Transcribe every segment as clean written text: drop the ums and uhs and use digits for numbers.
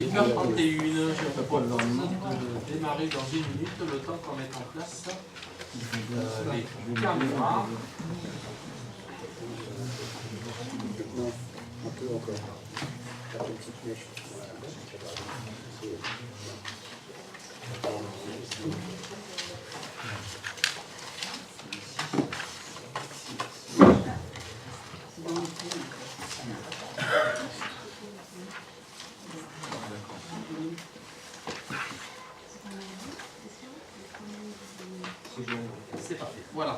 8h31, je vous propose de démarrer dans une minute, le temps qu'on mette en place les caméras. Non, un peu encore. Faire une petite mèche. C'est parfait, voilà.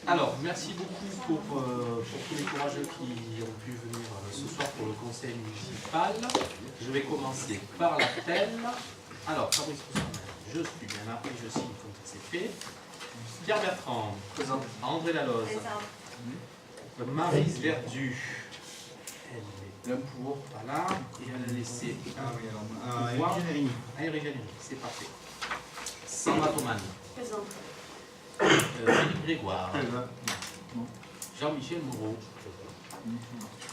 Alors, merci beaucoup pour tous les courageux qui ont pu venir ce soir pour le conseil municipal. Je vais commencer par l'appel. Alors, Fabrice Rousseau, je suis bien appelé, je signe quand c'est fait. Pierre Bertrand, présent. André Laloze, Maryse Verdu, elle est pour, voilà, et elle a laissé pouvoir à Eric Généry, c'est parfait. Sandra Thoman, Présent. Philippe Grégoire, Jean-Michel Moreau,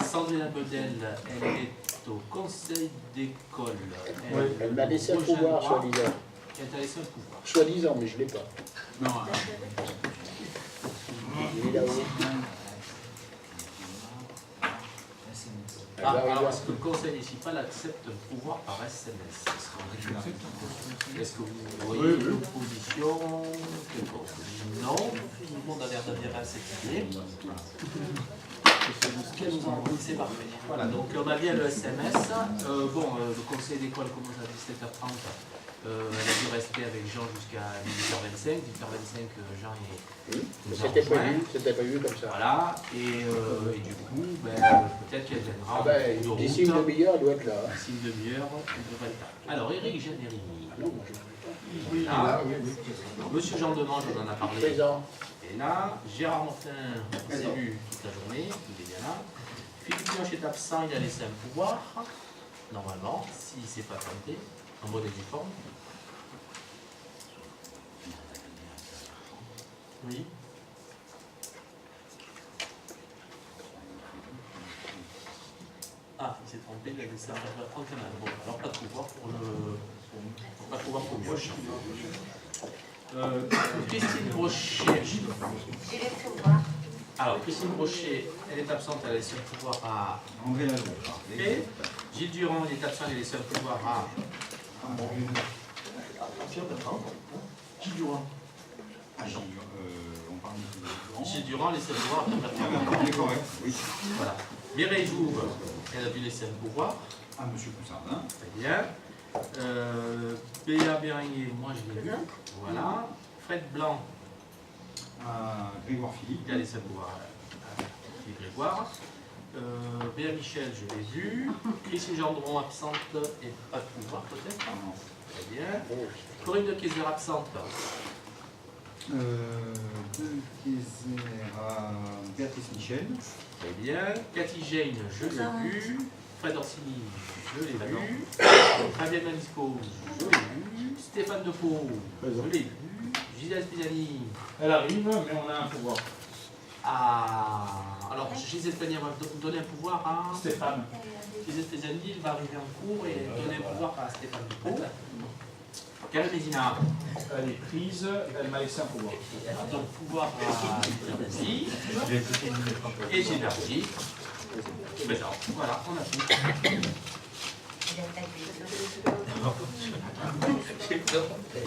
Sandrine Bedel, elle est au conseil d'école. Elle m'a laissé un pouvoir, soi-disant. Elle t'a laissé un pouvoir. Soi-disant, mais je ne l'ai pas. Non. Il est là-haut. Alors, est-ce que le conseil municipal accepte un pouvoir par SMS? Est-ce que vous voyez l'opposition? Non, tout le monde a l'air d'adhérer à cette idée. C'est parfait. Voilà, donc on a bien le SMS. Le conseil d'école commence à 17h30. Elle a dû rester avec Jean jusqu'à 18h25. 18h25, Jean C'était prévu comme ça. Voilà, et du coup, peut-être qu'elle viendra. D'ici une demi-heure, elle doit être là. D'ici une demi-heure, elle devrait être là. Alors, Éric Généry. Non, moi je ne peux pas. Là. Monsieur Jean Demange, on en a parlé. Présent. Et là, Gérard Martin, on s'est vu toute la journée, il est bien là. Philippe Mioche est absent, il a laissé un pouvoir, normalement, s'il ne s'est pas planté, en mode et due forme. Oui. Ah, il s'est trompé, il a laissé un canal. Bon, alors pas de pouvoir pour le. Pas de pouvoir pour Mioche. Christine Brochet. J'ai les pouvoirs. Alors, Christine Brochet, elle est absente, elle a laissé un pouvoir à André Laloze. Et Gilles Durand, il est absent, il a laissé un pouvoir à Gilles Durand. On parle de Gilles Durand a laissé un pouvoir à Pierre Bertrand. C'est correct, oui. Voilà. Mireille Jouve, elle a dû laisser un pouvoir. Ah, monsieur Poussardin. Très bien. Béa Béringuer, moi je l'ai vu. Voilà. Fred Blanc. Grégoire Philippe. Il a laissé un pouvoir à Philippe Grégoire. Béa Michel, je l'ai vu. Christine Gendron, absente et pas de pouvoir peut-être. Très bien. Corinne de Kayser, absente. De Kayser à Béatrice Michel. Très bien. Cathy Jane, je l'ai vu. Fred Orsini, je l'ai vu. Fabien Malisco, je l'ai vu. Stéphane Defoe, je l'ai vu. Gisèle Spinelli. Elle arrive, mais on a un pouvoir. Alors, Gisèle Spinelli va donner un pouvoir à Stéphane. Gisèle Spinelli, il va arriver en cours et donner un pouvoir à Stéphane Defoe. Quelle Mézina? Elle est prise, elle m'a laissé un pouvoir. Donc, pouvoir à Gilberti et Gilberti. Présent. Voilà, on a tout.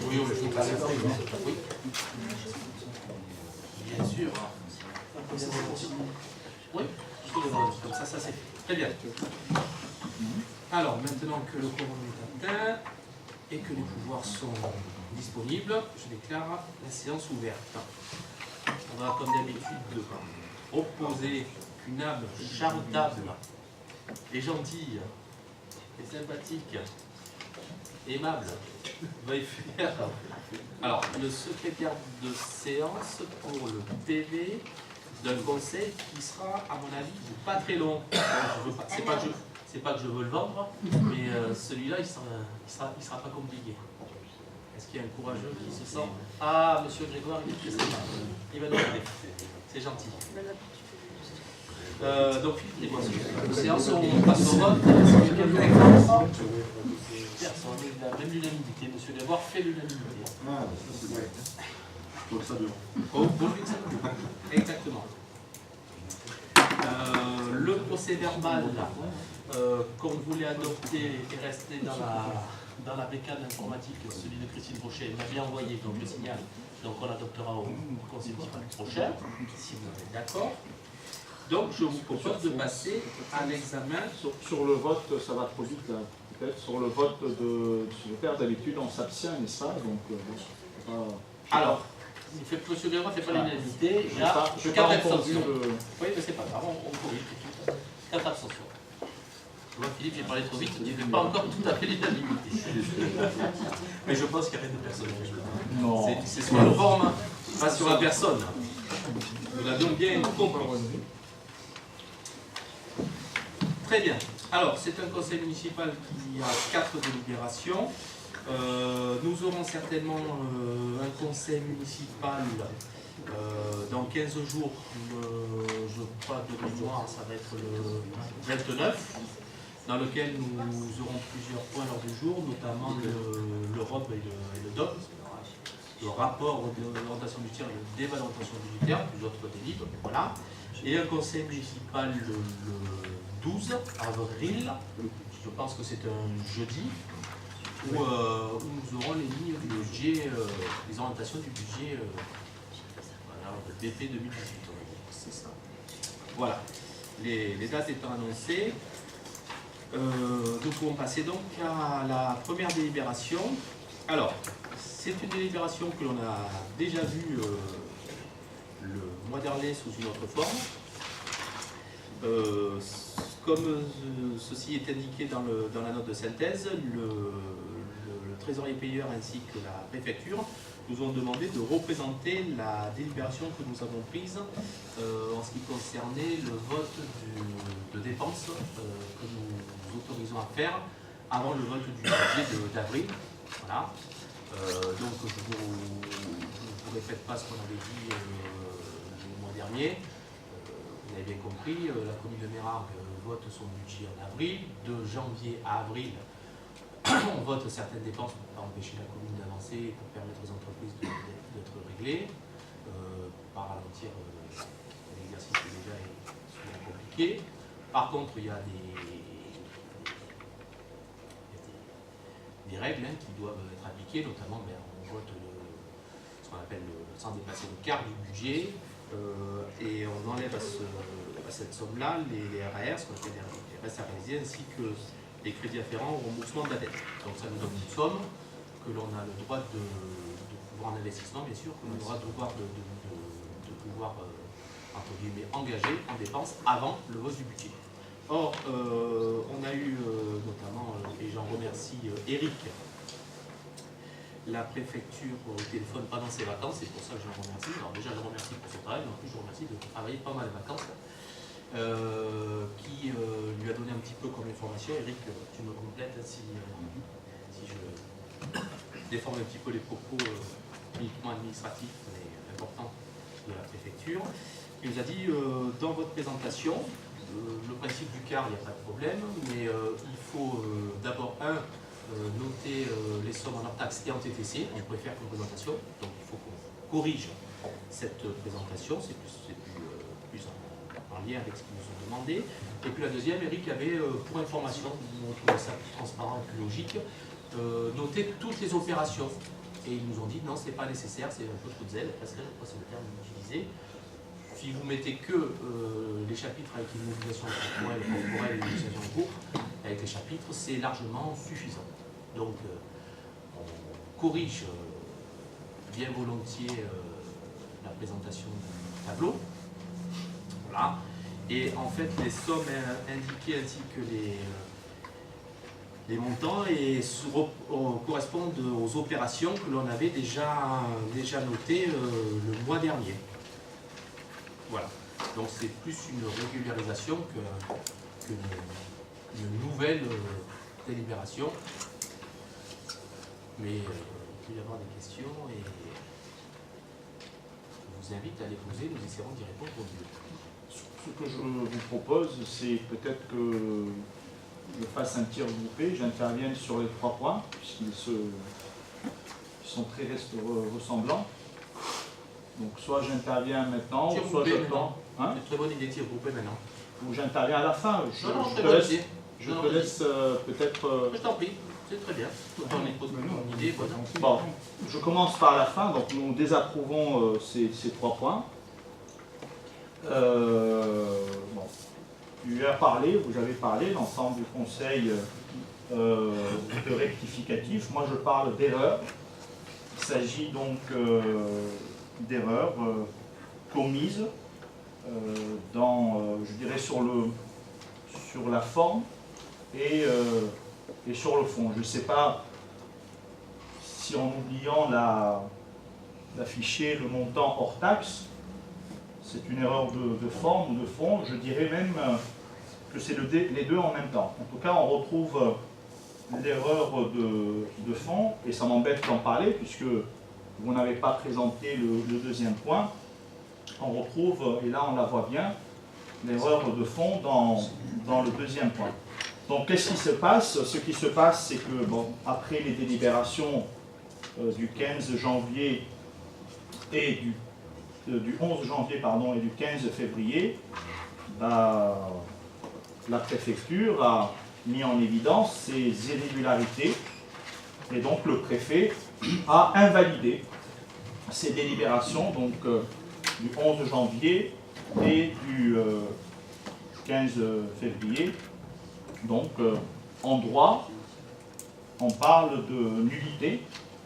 Oui, je vous passe oui. Bien sûr. Oui, comme ça c'est fait. Très bien. Alors, maintenant que le quorum est atteint et que les pouvoirs sont disponibles, je déclare la séance ouverte. On va, comme d'habitude, proposer qu'une âme charitable et gentille et sympathique, aimable, veuille faire alors le secrétaire de séance pour le PV d'un conseil qui sera, à mon avis, pas très long. C'est pas que je veux le vendre, mais celui-là, il sera pas compliqué. Est-ce qu'il y a un courageux qui se sent? Ah, monsieur Grégoire, il est très sympa. Il va nous aider. C'est gentil. Donc, Philippe, les voici. Séance, on passe au vote. Est-ce que quelqu'un est contre? Personne. Il a même l'unanimité. Monsieur Devoir fait l'unanimité. Ah, ça c'est vrai. Donc ça dure. Oh, bon, exactement. Le procès verbal qu'on voulait adopter est resté dans la bécane informatique, celui de Christine Brochet m'a bien envoyé, donc je signale. Donc on l'adoptera au conseil municipal prochain, si vous êtes d'accord. Donc je vous propose de passer à l'examen. Sur le vote, ça va trop vite là. Peut-être sur le vote de secrétaire, d'habitude on s'abstient, n'est-ce pas? Donc, Alors, monsieur Guérin ne fait pas l'unanimité, il y a je 4 abstentions. le... Oui, mais c'est pas grave, on corrige tout. 4 abstentions. Moi, Philippe, j'ai parlé trop vite, il ne fait pas encore tout à fait l'unanimité. Mais je pense qu'il y a rien de personnel. Non. C'est sur la forme, pas sur la personne. Nous l'avions bien compris. Très bien. Alors, c'est un conseil municipal qui a 4 délibérations. Nous aurons certainement un conseil municipal dans 15 jours, je crois de mémoire, ça va être le 29, dans lequel nous aurons plusieurs points lors du jour, notamment le ROB et le DOP, le rapport d'orientation budgétaire et de dévalorisation budgétaire, plus d'autres délits, donc voilà. Et un conseil municipal le 12 avril, je pense que c'est un jeudi, où nous aurons les lignes du budget, les orientations du budget BP 2018. C'est ça. Voilà. Les dates étant annoncées, nous pouvons passer donc à la première délibération. Alors, c'est une délibération que l'on a déjà vue le mois dernier sous une autre forme. Comme ceci est indiqué dans la note de synthèse, le trésorier payeur ainsi que la préfecture nous ont demandé de représenter la délibération que nous avons prise en ce qui concernait le vote de dépenses que nous autorisons à faire avant le vote du budget d'avril. Voilà. Donc je ne vous répète pas ce qu'on avait dit le mois dernier. Vous avez bien compris, la commune de Mérargues vote son budget en avril. De janvier à avril, on vote certaines dépenses pour ne pas empêcher la commune d'avancer et pour permettre aux entreprises d'être réglées, par ralentir l'exercice qui déjà est souvent compliqué. Par contre, il y a des règles qui doivent être appliquées, notamment on vote ce qu'on appelle sans dépasser le quart du budget, et on enlève à cette somme-là les RAR, ce qu'on appelle les restes à réaliser, ainsi que les crédits afférents au remboursement de la dette. Donc ça nous donne une somme que l'on a le droit de pouvoir en investissement, bien sûr, que l'on aura le droit de pouvoir entre guillemets, engager en dépenses avant le vote du budget. Or, on a eu notamment, et j'en remercie Eric, la préfecture au téléphone pendant ses vacances, c'est pour ça que je le remercie. Alors déjà, je le remercie pour son travail, mais en plus, je le remercie de travailler pendant les vacances, qui lui a donné un petit peu comme information. Eric, tu me complètes si je déforme un petit peu les propos uniquement administratifs, mais importants de la préfecture. Il nous a dit, dans votre présentation, le principe du quart, il n'y a pas de problème, mais il faut d'abord, noter les sommes en hors-taxe et en TTC, on préfère comme présentation, donc il faut qu'on corrige cette présentation, c'est plus en lien avec ce qu'ils nous ont demandé. Et puis la deuxième, Eric avait, pour information, on trouvait ça plus transparent et plus logique, noter toutes les opérations. Et ils nous ont dit non, c'est pas nécessaire, c'est un peu trop de zèle, parce que je crois que c'est le terme utilisé. Si vous mettez que les chapitres avec une mobilisation corporelle et une mobilisation de groupe, avec les chapitres, c'est largement suffisant. Donc, on corrige bien volontiers la présentation du tableau. Voilà. Et en fait, les sommes indiquées ainsi que les montants correspondent aux opérations que l'on avait déjà notées le mois dernier. Voilà, donc c'est plus une régularisation qu'une nouvelle délibération. Mais il peut y avoir des questions et je vous invite à les poser, nous essaierons d'y répondre au mieux. ce que je vous propose, c'est peut-être que je fasse un tir groupé, j'intervienne sur les 3 points, puisqu'ils sont très ressemblants. Donc soit j'interviens maintenant, Tir soit groupé j'attends. Hein? C'est une très bonne idée de tir groupé maintenant. Ou j'interviens à la fin. Non, Je très te bonne laisse, idée. je Non, te vas-y. laisse peut-être... Je t'en prie, c'est très bien. Autant on expose une idée, voilà. Bon, je commence par la fin, donc nous désapprouvons ces 3 points. Bon. Tu as parlé, vous avez parlé, l'ensemble du conseil de rectificatif. Moi je parle d'erreur. Il s'agit donc d'erreurs commises je dirais, sur la forme et sur le fond. Je ne sais pas si en oubliant d'afficher le montant hors taxe, c'est une erreur de forme ou de fond. Je dirais même que c'est les deux en même temps. En tout cas, on retrouve l'erreur de fond, et ça m'embête d'en parler puisque vous n'avez pas présenté le deuxième point. On retrouve, et là on la voit bien, l'erreur de fond dans le deuxième point. Donc qu'est-ce qui se passe? Ce qui se passe, c'est que après les délibérations du 15 janvier et du 11 janvier et du 15 février, la préfecture a mis en évidence ces irrégularités et donc le préfet a invalidé ces délibérations du 11 janvier et du 15 février. Donc en droit, on parle de nullité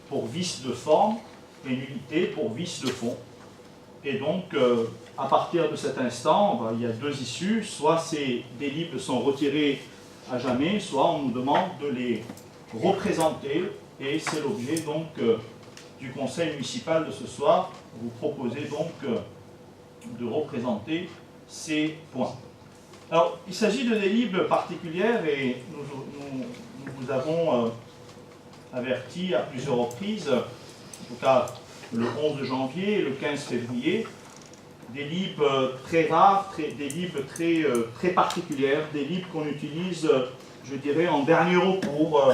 pour vice de forme et nullité pour vice de fond. Et donc, à partir de cet instant, il y a 2 issues. Soit ces délibres sont retirés à jamais, soit on nous demande de les représenter. Et c'est l'objet donc du conseil municipal de ce soir. Vous proposez donc de représenter ces points. Alors, il s'agit de délibres particulières et nous vous avons averti à plusieurs reprises, en tout cas le 11 janvier et le 15 février, des libres très rares, des libres très particulières, des libres qu'on utilise, je dirais, en dernier recours,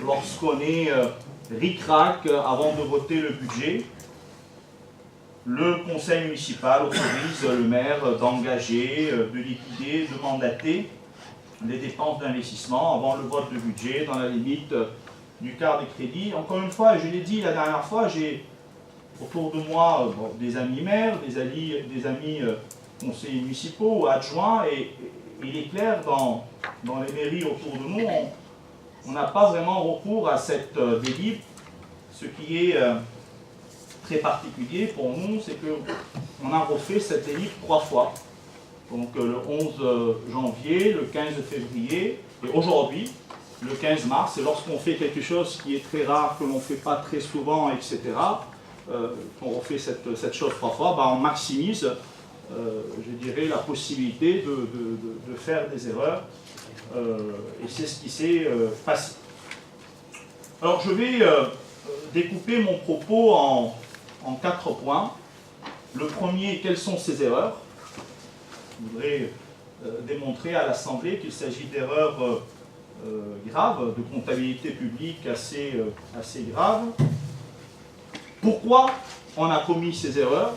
lorsqu'on est ric-rac avant de voter le budget. Le conseil municipal autorise le maire d'engager, de liquider, de mandater les dépenses d'investissement avant le vote de budget, dans la limite du quart des crédits. Encore une fois, je l'ai dit la dernière fois, j'ai autour de moi des amis maires, des amis conseillers municipaux, adjoints, et il est clair, dans les mairies autour de nous, on n'a pas vraiment recours à cette délibre. Ce qui est très particulier pour nous, c'est qu'on a refait cette délibre 3 fois. Donc le 11 janvier, le 15 février, et aujourd'hui, le 15 mars, et lorsqu'on fait quelque chose qui est très rare, que l'on ne fait pas très souvent, etc., qu'on refait cette chose 3 fois, on maximise, je dirais, la possibilité de faire des erreurs, et c'est ce qui s'est passé. Alors je vais découper mon propos en 4 points. Le premier, quelles sont ces erreurs? Je voudrais démontrer à l'Assemblée qu'il s'agit d'erreurs graves, de comptabilité publique assez graves. Pourquoi on a commis ces erreurs?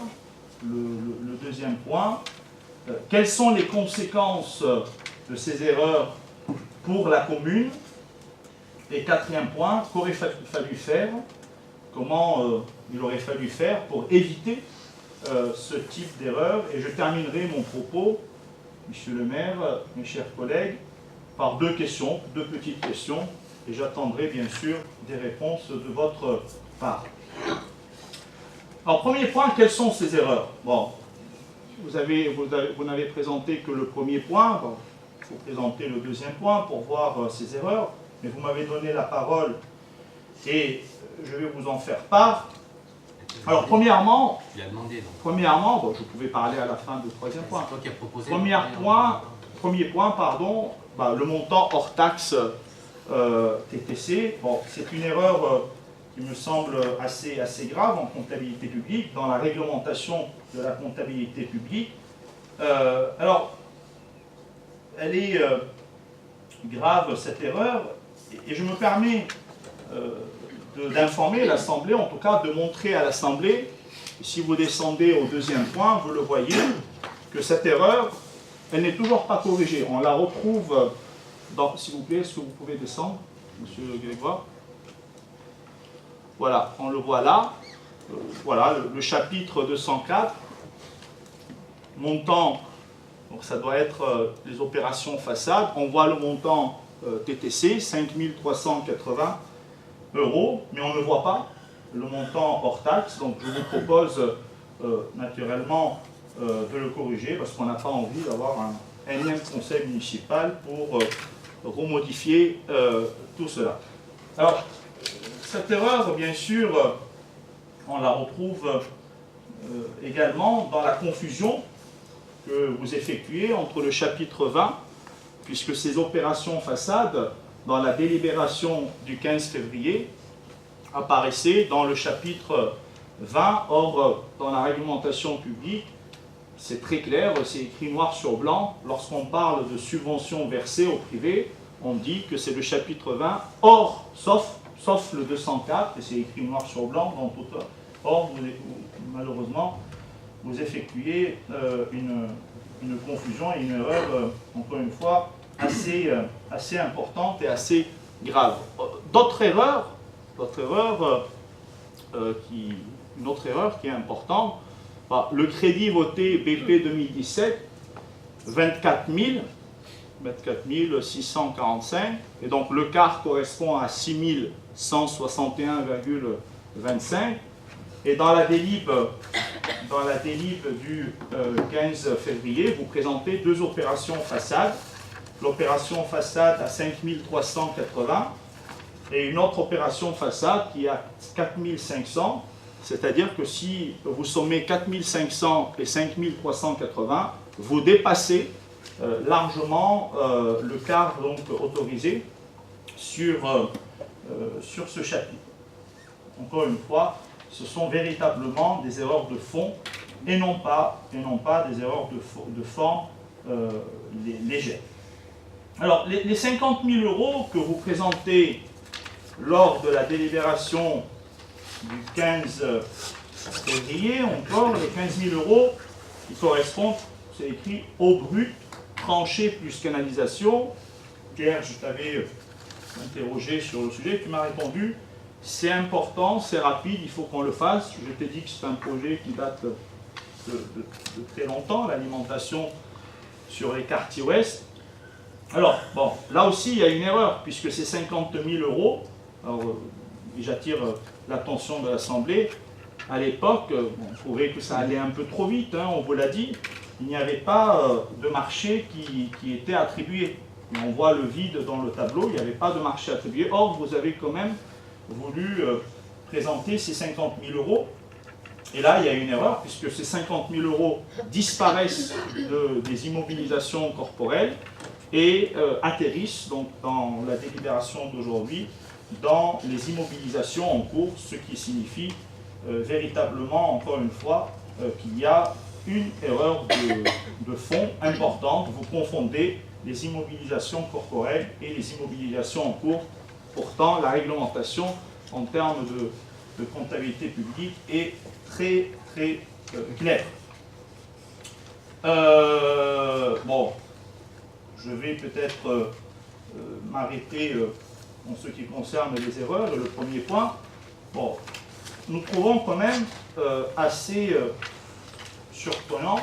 Le deuxième point. Quelles sont les conséquences de ces erreurs pour la commune? Et 4e point, qu'aurait fallu faire? Comment il aurait fallu faire pour éviter ce type d'erreur? Et je terminerai mon propos, Monsieur le maire, mes chers collègues, par 2 questions, 2 petites questions, et j'attendrai bien sûr des réponses de votre part. Alors, premier point, quelles sont ces erreurs? Bon, vous n'avez présenté que le premier point, il faut présenter le deuxième point pour voir ces erreurs, mais vous m'avez donné la parole et je vais vous en faire part. Alors, premièrement, je pouvais parler à la fin du 3e point. C'est toi qui as proposé. Premier point, le montant hors taxe TTC. Bon, c'est une erreur qui me semble assez grave en comptabilité publique. Dans la réglementation de la comptabilité publique, Alors, elle est grave, cette erreur, et je me permets d'informer l'Assemblée, en tout cas de montrer à l'Assemblée, si vous descendez au deuxième point, vous le voyez, que cette erreur, elle n'est toujours pas corrigée. On la retrouve dans, s'il vous plaît, est-ce que vous pouvez descendre, Monsieur Grégoire? Voilà, on le voit là. Voilà, le chapitre 204, montant, donc ça doit être les opérations façade. On voit le montant TTC, 5 380 €, mais on ne voit pas le montant hors taxe. Donc je vous propose naturellement de le corriger parce qu'on n'a pas envie d'avoir un énième conseil municipal pour remodifier tout cela. Alors, cette erreur, bien sûr, on la retrouve également dans la confusion que vous effectuez entre le chapitre 20, puisque ces opérations façades, dans la délibération du 15 février, apparaissaient dans le chapitre 20. Or, dans la réglementation publique, c'est très clair, c'est écrit noir sur blanc. Lorsqu'on parle de subventions versées au privé, on dit que c'est le chapitre 20, or, sauf le 204, et c'est écrit noir sur blanc dans tout. Or, malheureusement, vous effectuez une confusion et une erreur, encore une fois, assez importante et assez grave. D'autres erreurs, une autre erreur qui est importante, le crédit voté BP 2017, 24 645, et donc le quart correspond à 6 161,25. Et dans la délib du 15 février, vous présentez deux opérations façade. L'opération façade à 5 380 et une autre opération façade qui est à 4 500. C'est-à-dire que si vous sommez 4 500 et 5 380, vous dépassez largement le quart donc, autorisé sur ce chapitre. Encore une fois, ce sont véritablement des erreurs de fond et non pas des erreurs de forme légères. Alors, les 50 000 € que vous présentez lors de la délibération du 15 février, encore, les 15 000 € qui correspondent, c'est écrit au brut, tranché plus canalisation. Pierre, je t'avais interrogé sur le sujet, tu m'as répondu. C'est important, c'est rapide, il faut qu'on le fasse. Je t'ai dit que c'est un projet qui date de très longtemps, l'alimentation sur les quartiers ouest. Alors, bon, là aussi, il y a une erreur, puisque c'est 50 000 €. Alors, j'attire l'attention de l'Assemblée. À l'époque, on trouvait que ça allait un peu trop vite, hein, on vous l'a dit. Il n'y avait pas de marché qui était attribué. Et on voit le vide dans le tableau, il n'y avait pas de marché attribué. Or, vous avez quand même voulu présenter ces 50 000 €. Et là, il y a une erreur, puisque ces 50 000 € disparaissent des immobilisations corporelles et atterrissent donc, dans la délibération d'aujourd'hui dans les immobilisations en cours, ce qui signifie véritablement, encore une fois, qu'il y a une erreur de fond importante. Vous confondez les immobilisations corporelles et les immobilisations en cours. Pourtant, la réglementation en termes de comptabilité publique est très, très claire. Bon, je vais peut-être m'arrêter en ce qui concerne les erreurs. Le premier point, bon, nous trouvons quand même assez surprenant.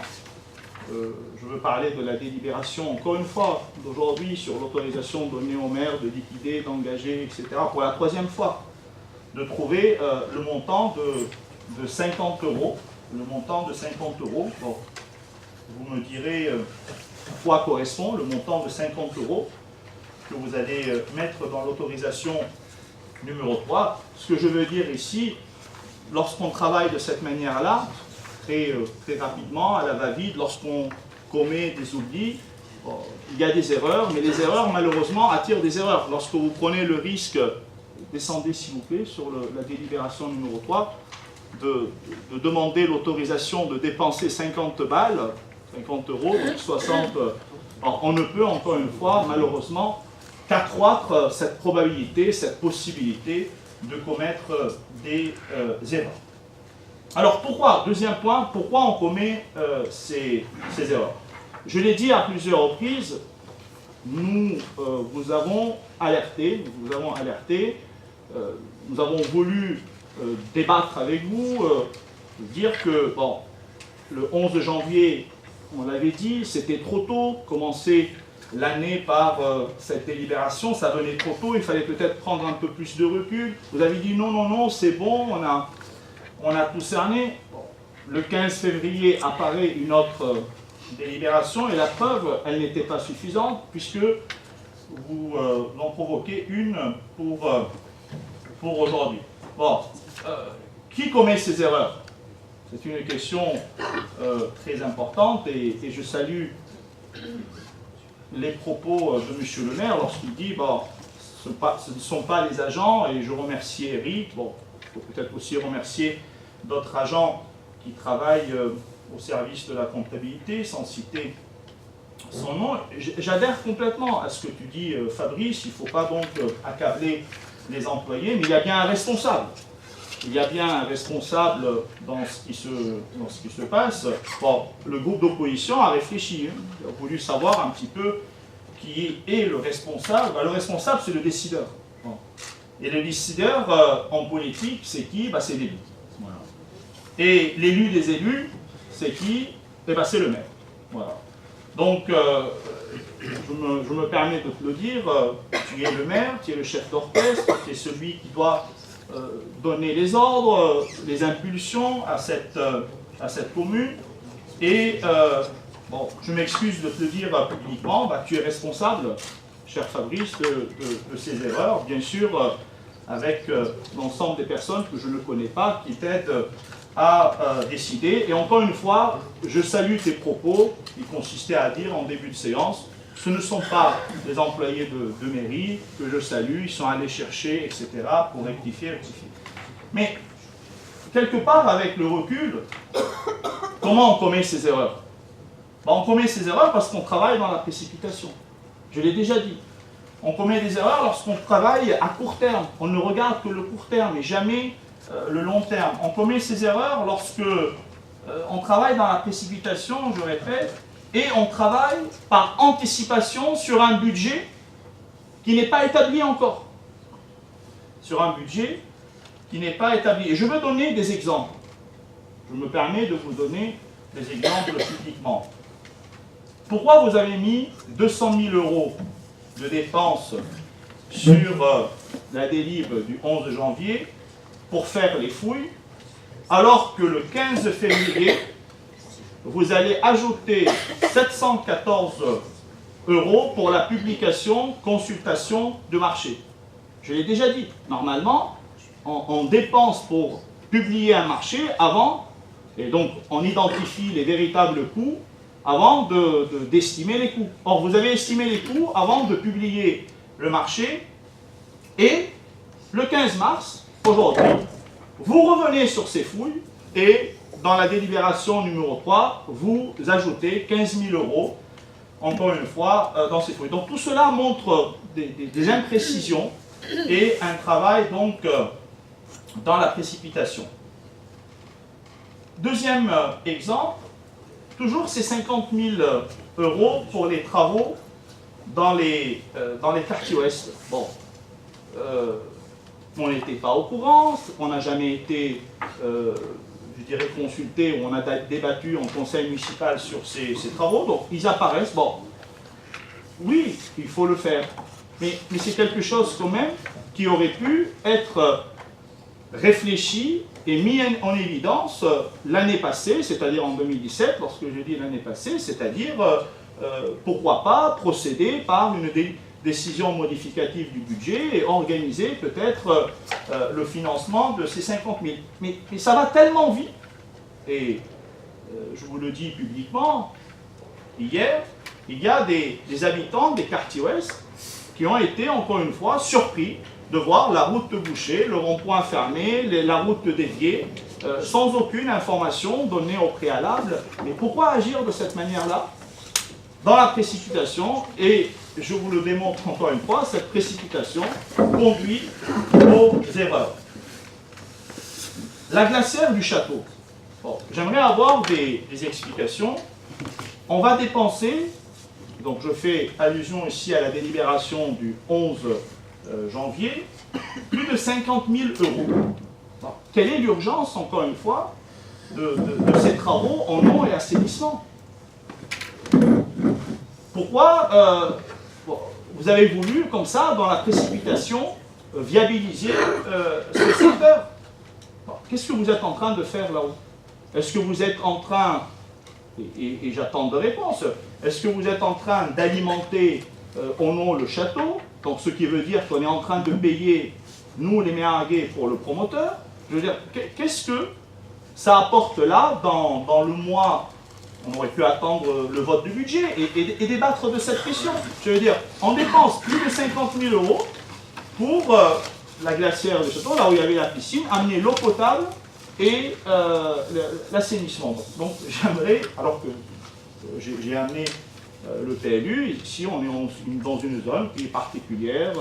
Je veux parler de la délibération, encore une fois, d'aujourd'hui sur l'autorisation donnée au maire de liquider, d'engager, etc. pour la troisième fois, de trouver le montant de 50 €. Le montant de 50 €, bon, vous me direz à quoi correspond le montant de 50 € que vous allez mettre dans l'autorisation numéro 3. Ce que je veux dire ici, lorsqu'on travaille de cette manière-là, très rapidement, à la va-vite, lorsqu'on commet des oublis, bon, il y a des erreurs, mais les erreurs, malheureusement, attirent des erreurs. Lorsque vous prenez le risque, descendez s'il vous plaît, sur la délibération numéro 3, de demander l'autorisation de dépenser 50 balles 50 €, donc 60. Alors, on ne peut encore une fois, malheureusement, qu'accroître cette probabilité, cette possibilité de commettre des erreurs. Alors pourquoi, deuxième point, pourquoi on commet ces erreurs? Je l'ai dit à plusieurs reprises, nous vous avons alerté, nous avons voulu débattre avec vous, dire que, bon, le 11 janvier, on l'avait dit, c'était trop tôt, commencer l'année par cette délibération, ça venait trop tôt, il fallait peut-être prendre un peu plus de recul. Vous avez dit non, non, non, c'est bon, on a tout cerné. Bon, le 15 février apparaît une autre délibération et la preuve, elle n'était pas suffisante puisque vous en provoquez une pour aujourd'hui. Bon, qui commet ces erreurs? C'est une question très importante et je salue les propos de M. le maire lorsqu'il dit bon, ce ne sont pas les agents, et je remercie Eric. Bon, il faut peut-être aussi remercier d'autres agents qui travaillent au service de la comptabilité, sans citer son nom. J'adhère complètement à ce que tu dis, Fabrice. Il ne faut pas donc accabler les employés, mais il y a bien un responsable. Il y a bien un responsable dans ce qui se passe. Bon, le groupe d'opposition a réfléchi, hein. Il a voulu savoir un petit peu qui est le responsable. Ben, le responsable, c'est le décideur. Bon. Et le décideur en politique, c'est qui? Ben, c'est l'élu. Voilà. Et l'élu des élus, c'est qui? Eh ben, c'est le maire. Voilà. Donc, je me permets de te le dire, tu es le maire, tu es le chef d'orchestre, tu es celui qui doit donner les ordres, les impulsions à cette commune. Et bon, je m'excuse de te le dire publiquement, bah, tu es responsable, cher Fabrice, de ces erreurs, bien sûr, avec l'ensemble des personnes que je ne connais pas qui t'aident à décider. Et encore une fois, je salue tes propos qui consistaient à dire en début de séance, ce ne sont pas les employés de mairie que je salue, ils sont allés chercher, etc., pour rectifier. Mais, quelque part, avec le recul, comment on commet ces erreurs? Ben, on commet ces erreurs parce qu'on travaille dans la précipitation. Je l'ai déjà dit. On commet des erreurs lorsqu'on travaille à court terme. On ne regarde que le court terme et jamais le long terme. On commet ces erreurs lorsque on travaille dans la précipitation, je répète, et on travaille par anticipation sur un budget qui n'est pas établi encore. Sur un budget qui n'est pas établi. Et je veux donner des exemples. Je me permets de vous donner des exemples publiquement. Pourquoi vous avez mis 200 000 € de dépenses sur la délib du 11 janvier pour faire les fouilles, alors que le 15 février, vous allez ajouter 714 € pour la publication, consultation de marché. Je l'ai déjà dit, normalement, on dépense pour publier un marché avant, et donc on identifie les véritables coûts avant d'estimer les coûts. Or, vous avez estimé les coûts avant de publier le marché, et le 15 mars, aujourd'hui, vous revenez sur ces fouilles, et dans la délibération numéro 3, vous ajoutez 15 000 €, encore une fois, dans ces fouilles. Donc tout cela montre des imprécisions et un travail donc dans la précipitation. Deuxième exemple, toujours ces 50 000 € pour les travaux dans les quartiers ouest. Bon, on n'était pas au courant, on n'a jamais été, je dirais, consulté, ou on a débattu en conseil municipal sur ces travaux, donc ils apparaissent. Bon, oui, il faut le faire, mais c'est quelque chose quand même qui aurait pu être réfléchi et mis en évidence l'année passée, c'est-à-dire en 2017, lorsque je dis l'année passée, c'est-à-dire pourquoi pas procéder par une décision modificative du budget et organiser peut-être le financement de ces 50 000. Mais ça va tellement vite, et je vous le dis publiquement, hier, il y a des habitants des quartiers ouest qui ont été encore une fois surpris de voir la route bouchée, le rond-point fermé, la route déviée, sans aucune information donnée au préalable. Mais pourquoi agir de cette manière-là? Dans la précipitation, et je vous le démontre encore une fois, cette précipitation conduit aux erreurs. La glacière du château. Bon, j'aimerais avoir des explications. On va dépenser, donc je fais allusion ici à la délibération du 11 janvier, plus de 50 000 euros. Bon, quelle est l'urgence, encore une fois, de ces travaux en eau et assainissement? Pourquoi vous avez voulu, comme ça, dans la précipitation, viabiliser ce secteur? Qu'est-ce que vous êtes en train de faire là-haut? Est-ce que vous êtes en train, et j'attends de réponse, est-ce que vous êtes en train d'alimenter en eau le château? Donc ce qui veut dire qu'on est en train de payer, nous les Méhagués, pour le promoteur. Je veux dire, qu'est-ce que ça apporte là, dans le mois? On aurait pu attendre le vote du budget et débattre de cette question. Je veux dire, on dépense plus de 50 000 euros pour la glacière du château, là où il y avait la piscine, amener l'eau potable et l'assainissement. Donc j'aimerais, alors que j'ai amené le PLU, ici on est dans une zone qui est particulière,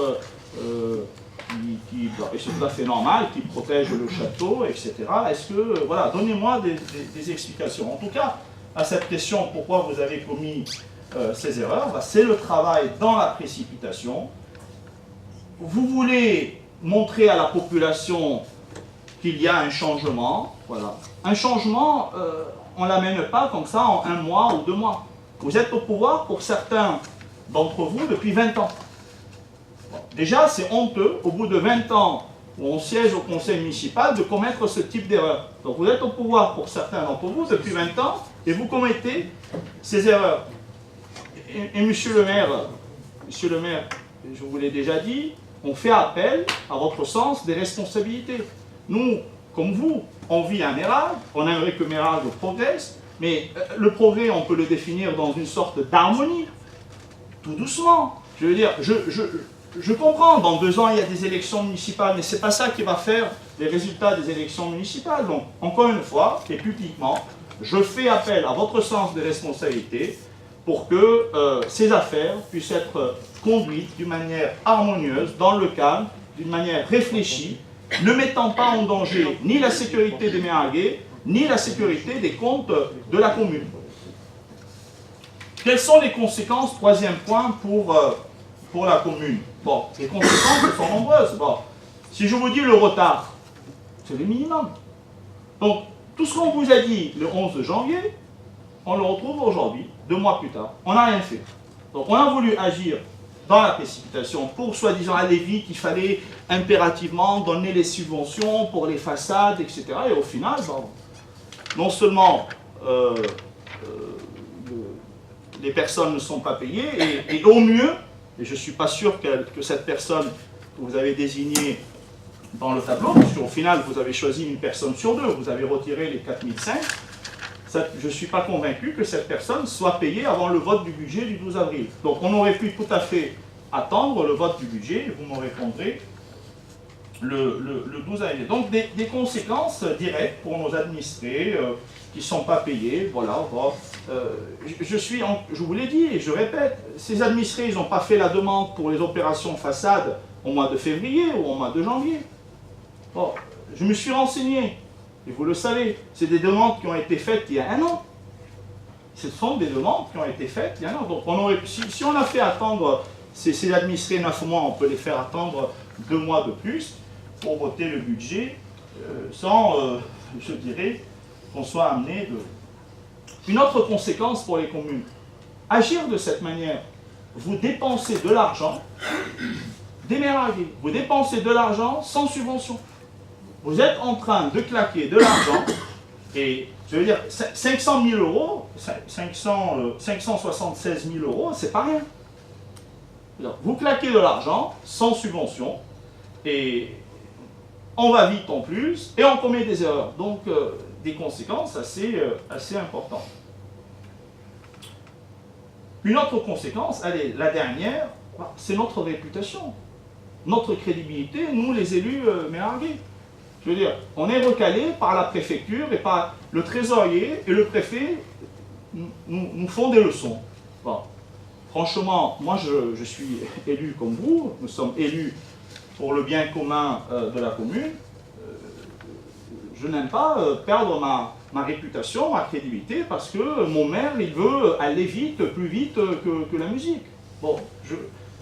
et c'est tout à fait normal, qui protège le château, etc. Est-ce que, voilà, donnez-moi des explications. En tout cas, à cette question, pourquoi vous avez commis ces erreurs, c'est le travail dans la précipitation. Vous voulez montrer à la population qu'il y a un changement, voilà. Un changement, on ne l'amène pas comme ça en 1 mois ou 2 mois. Vous êtes au pouvoir, pour certains d'entre vous, depuis 20 ans. Bon, déjà, c'est honteux, au bout de 20 ans, où on siège au conseil municipal, de commettre ce type d'erreur. Donc vous êtes au pouvoir, pour certains d'entre vous, depuis 20 ans, et vous commettez ces erreurs. Et monsieur le maire, je vous l'ai déjà dit, on fait appel à votre sens des responsabilités. Nous, comme vous, on vit à Méragles, on aimerait que Méragles progresse, mais le progrès, on peut le définir dans une sorte d'harmonie, tout doucement. Je veux dire, je comprends, dans 2 ans, il y a des élections municipales, mais ce n'est pas ça qui va faire les résultats des élections municipales. Donc, encore une fois, et publiquement, je fais appel à votre sens des responsabilités pour que ces affaires puissent être conduites d'une manière harmonieuse, dans le calme, d'une manière réfléchie, ne mettant pas en danger ni la sécurité des Méhagués, ni la sécurité des comptes de la commune. Quelles sont les conséquences, 3e point, pour la commune? Bon, les conséquences sont nombreuses. Bon, si je vous dis le retard, c'est le minimum. Donc, tout ce qu'on vous a dit le 11 janvier, on le retrouve aujourd'hui, 2 mois plus tard. On n'a rien fait. Donc, on a voulu agir dans la précipitation pour, soi-disant, aller vite. Il fallait impérativement donner les subventions pour les façades, etc. Et au final, bon, non seulement les personnes ne sont pas payées, et au mieux, et je ne suis pas sûr que cette personne que vous avez désignée dans le tableau, parce qu'au final, vous avez choisi une personne sur 2, vous avez retiré les 4005, je ne suis pas convaincu que cette personne soit payée avant le vote du budget du 12 avril. Donc on aurait pu tout à fait attendre le vote du budget, et vous me répondrez le 12 avril. Donc des conséquences directes pour nos administrés qui ne sont pas payés. Voilà. Je vous l'ai dit et je répète, ces administrés, ils n'ont pas fait la demande pour les opérations façade au mois de février ou au mois de janvier. Bon, je me suis renseigné, et vous le savez, c'est des demandes qui ont été faites il y a 1 an. Ce sont des demandes qui ont été faites il y a 1 an. Donc si on a fait attendre ces administrés 9 mois, on peut les faire attendre 2 mois de plus pour voter le budget sans, je dirais, qu'on soit amené de... Une autre conséquence pour les communes, agir de cette manière, vous dépensez de l'argent, des Méhagués, vous dépensez de l'argent sans subvention. Vous êtes en train de claquer de l'argent, et je veux dire, 500 000 euros, 576 000 euros, c'est pas rien. Vous claquez de l'argent sans subvention, et on va vite en plus, et on commet des erreurs. Donc, des conséquences assez importantes. Une autre conséquence, allez, la dernière, c'est notre réputation. notre crédibilité, nous les élus méringués. Je veux dire, on est recalé par la préfecture et par le trésorier et le préfet nous font des leçons. Bon. Franchement, moi je suis élu comme vous, nous sommes élus pour le bien commun de la commune. Je n'aime pas perdre ma réputation, ma crédibilité, parce que mon maire, il veut aller vite, plus vite que la musique. Bon,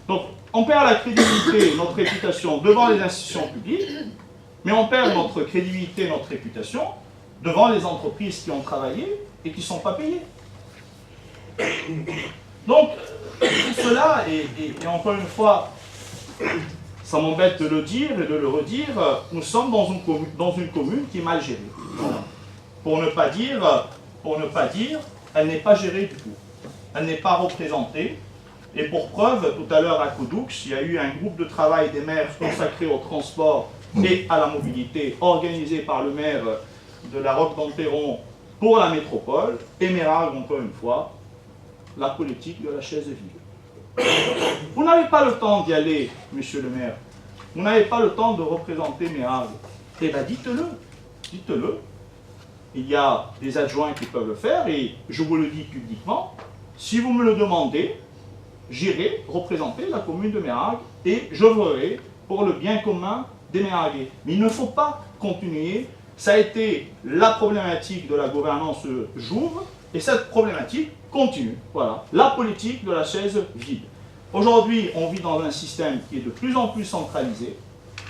donc, on perd la crédibilité, notre réputation devant les institutions publiques, mais on perd notre crédibilité, notre réputation devant les entreprises qui ont travaillé et qui ne sont pas payées. Donc, tout cela, et encore une fois, ça m'embête de le dire et de le redire, nous sommes dans une commune qui est mal gérée. Voilà. Pour ne pas dire, elle n'est pas gérée du tout. Elle n'est pas représentée. Et pour preuve, tout à l'heure à Coudoux, il y a eu un groupe de travail des maires consacré au transport et à la mobilité, organisé par le maire de la Roque d'Enterron pour la métropole, et Méringue, encore une fois, la politique de la chaise vide. Vous n'avez pas le temps d'y aller, monsieur le maire. Vous n'avez pas le temps de représenter Méringue. Eh bien, dites-le. Dites-le. Il y a des adjoints qui peuvent le faire, et je vous le dis publiquement, si vous me le demandez, j'irai représenter la commune de Méringue et j'œuvrerai pour le bien commun des Méringuais. Mais il ne faut pas continuer. Ça a été la problématique de la gouvernance Jouve, et cette problématique continue. Voilà, la politique de la chaise vide. Aujourd'hui, on vit dans un système qui est de plus en plus centralisé.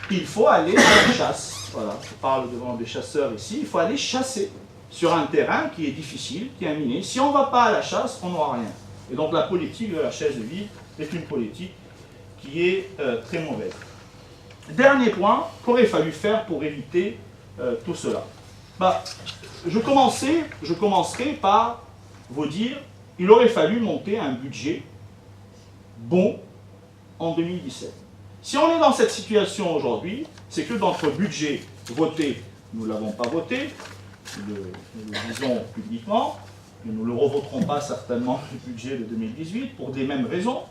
Il faut aller à la chasse. Voilà, je parle devant des chasseurs ici. Il faut aller chasser sur un terrain qui est difficile, qui est miné. Si on ne va pas à la chasse, on n'aura rien. Et donc la politique de la chaise vide est une politique qui est très mauvaise. Dernier point qu'aurait fallu faire pour éviter tout cela. Je commencerai par vous dire il aurait fallu monter un budget bon en 2017. Si on est dans cette situation aujourd'hui, c'est que notre budget voté, nous ne l'avons pas voté, nous le disons publiquement, et nous ne le revoterons pas certainement le budget de 2018 pour des mêmes raisons.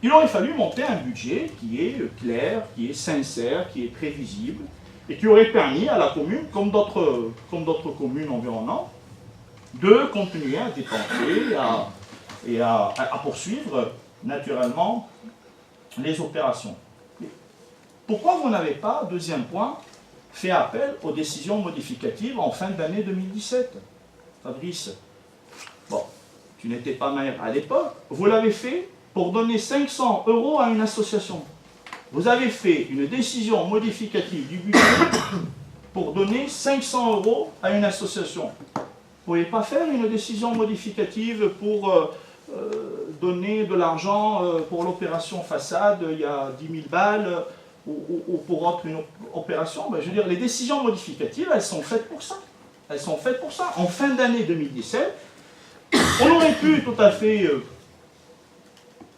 Il aurait fallu monter un budget qui est clair, qui est sincère, qui est prévisible, et qui aurait permis à la commune, comme d'autres communes environnantes, de continuer à dépenser et à poursuivre naturellement les opérations. Pourquoi vous n'avez pas, deuxième point, fait appel aux décisions modificatives en fin d'année 2017 ? Fabrice, bon, tu n'étais pas maire à l'époque, vous l'avez fait pour donner 500 € à une association. Vous avez fait une décision modificative du budget pour donner 500 € à une association. Vous ne pouvez pas faire une décision modificative pour donner de l'argent pour l'opération façade, il y a 10 000 balles, ou pour une opération. Je veux dire, les décisions modificatives, elles sont faites pour ça. Elles sont faites pour ça. En fin d'année 2017, on aurait pu tout à fait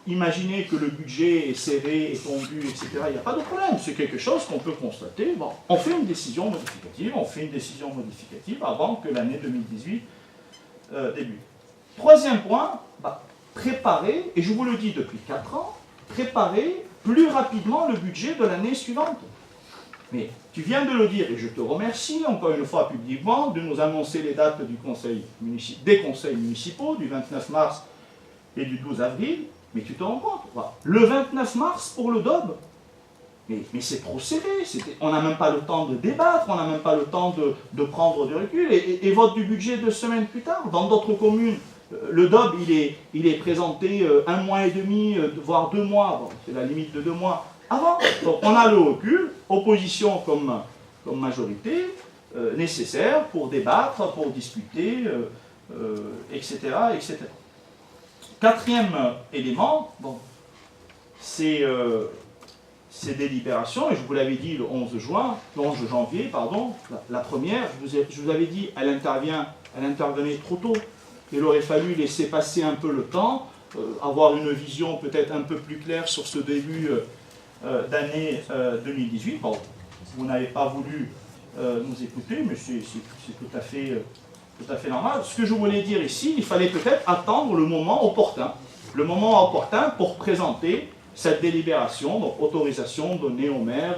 imaginer que le budget est serré, est tendu, etc. Il n'y a pas de problème. C'est quelque chose qu'on peut constater. Bon, on fait une décision modificative avant que l'année 2018 débute. Troisième point, préparer, et je vous le dis depuis 4 ans, préparer plus rapidement le budget de l'année suivante. Mais tu viens de le dire, et je te remercie encore une fois publiquement de nous annoncer les dates des conseils municipaux du 29 mars et du 12 avril, mais tu te rends compte, le 29 mars pour le DOB, mais c'est trop serré, on n'a même pas le temps de débattre, on n'a même pas le temps de prendre du recul, et vote du budget 2 semaines plus tard. Dans d'autres communes, le DOB, il est présenté 1 mois et demi, voire 2 mois, bon, c'est la limite de 2 mois avant. Donc on a le recul, opposition comme majorité, nécessaire pour débattre, pour discuter, etc., etc. Quatrième élément, bon, c'est ces délibérations, et je vous l'avais dit le 11 janvier, la première, je vous avais dit, elle intervenait trop tôt. Il aurait fallu laisser passer un peu le temps, avoir une vision peut-être un peu plus claire sur ce début d'année 2018. Bon, vous n'avez pas voulu nous écouter, mais c'est tout à fait normal. Ce que je voulais dire ici, il fallait peut-être attendre le moment opportun pour présenter cette délibération, donc autorisation donnée au maire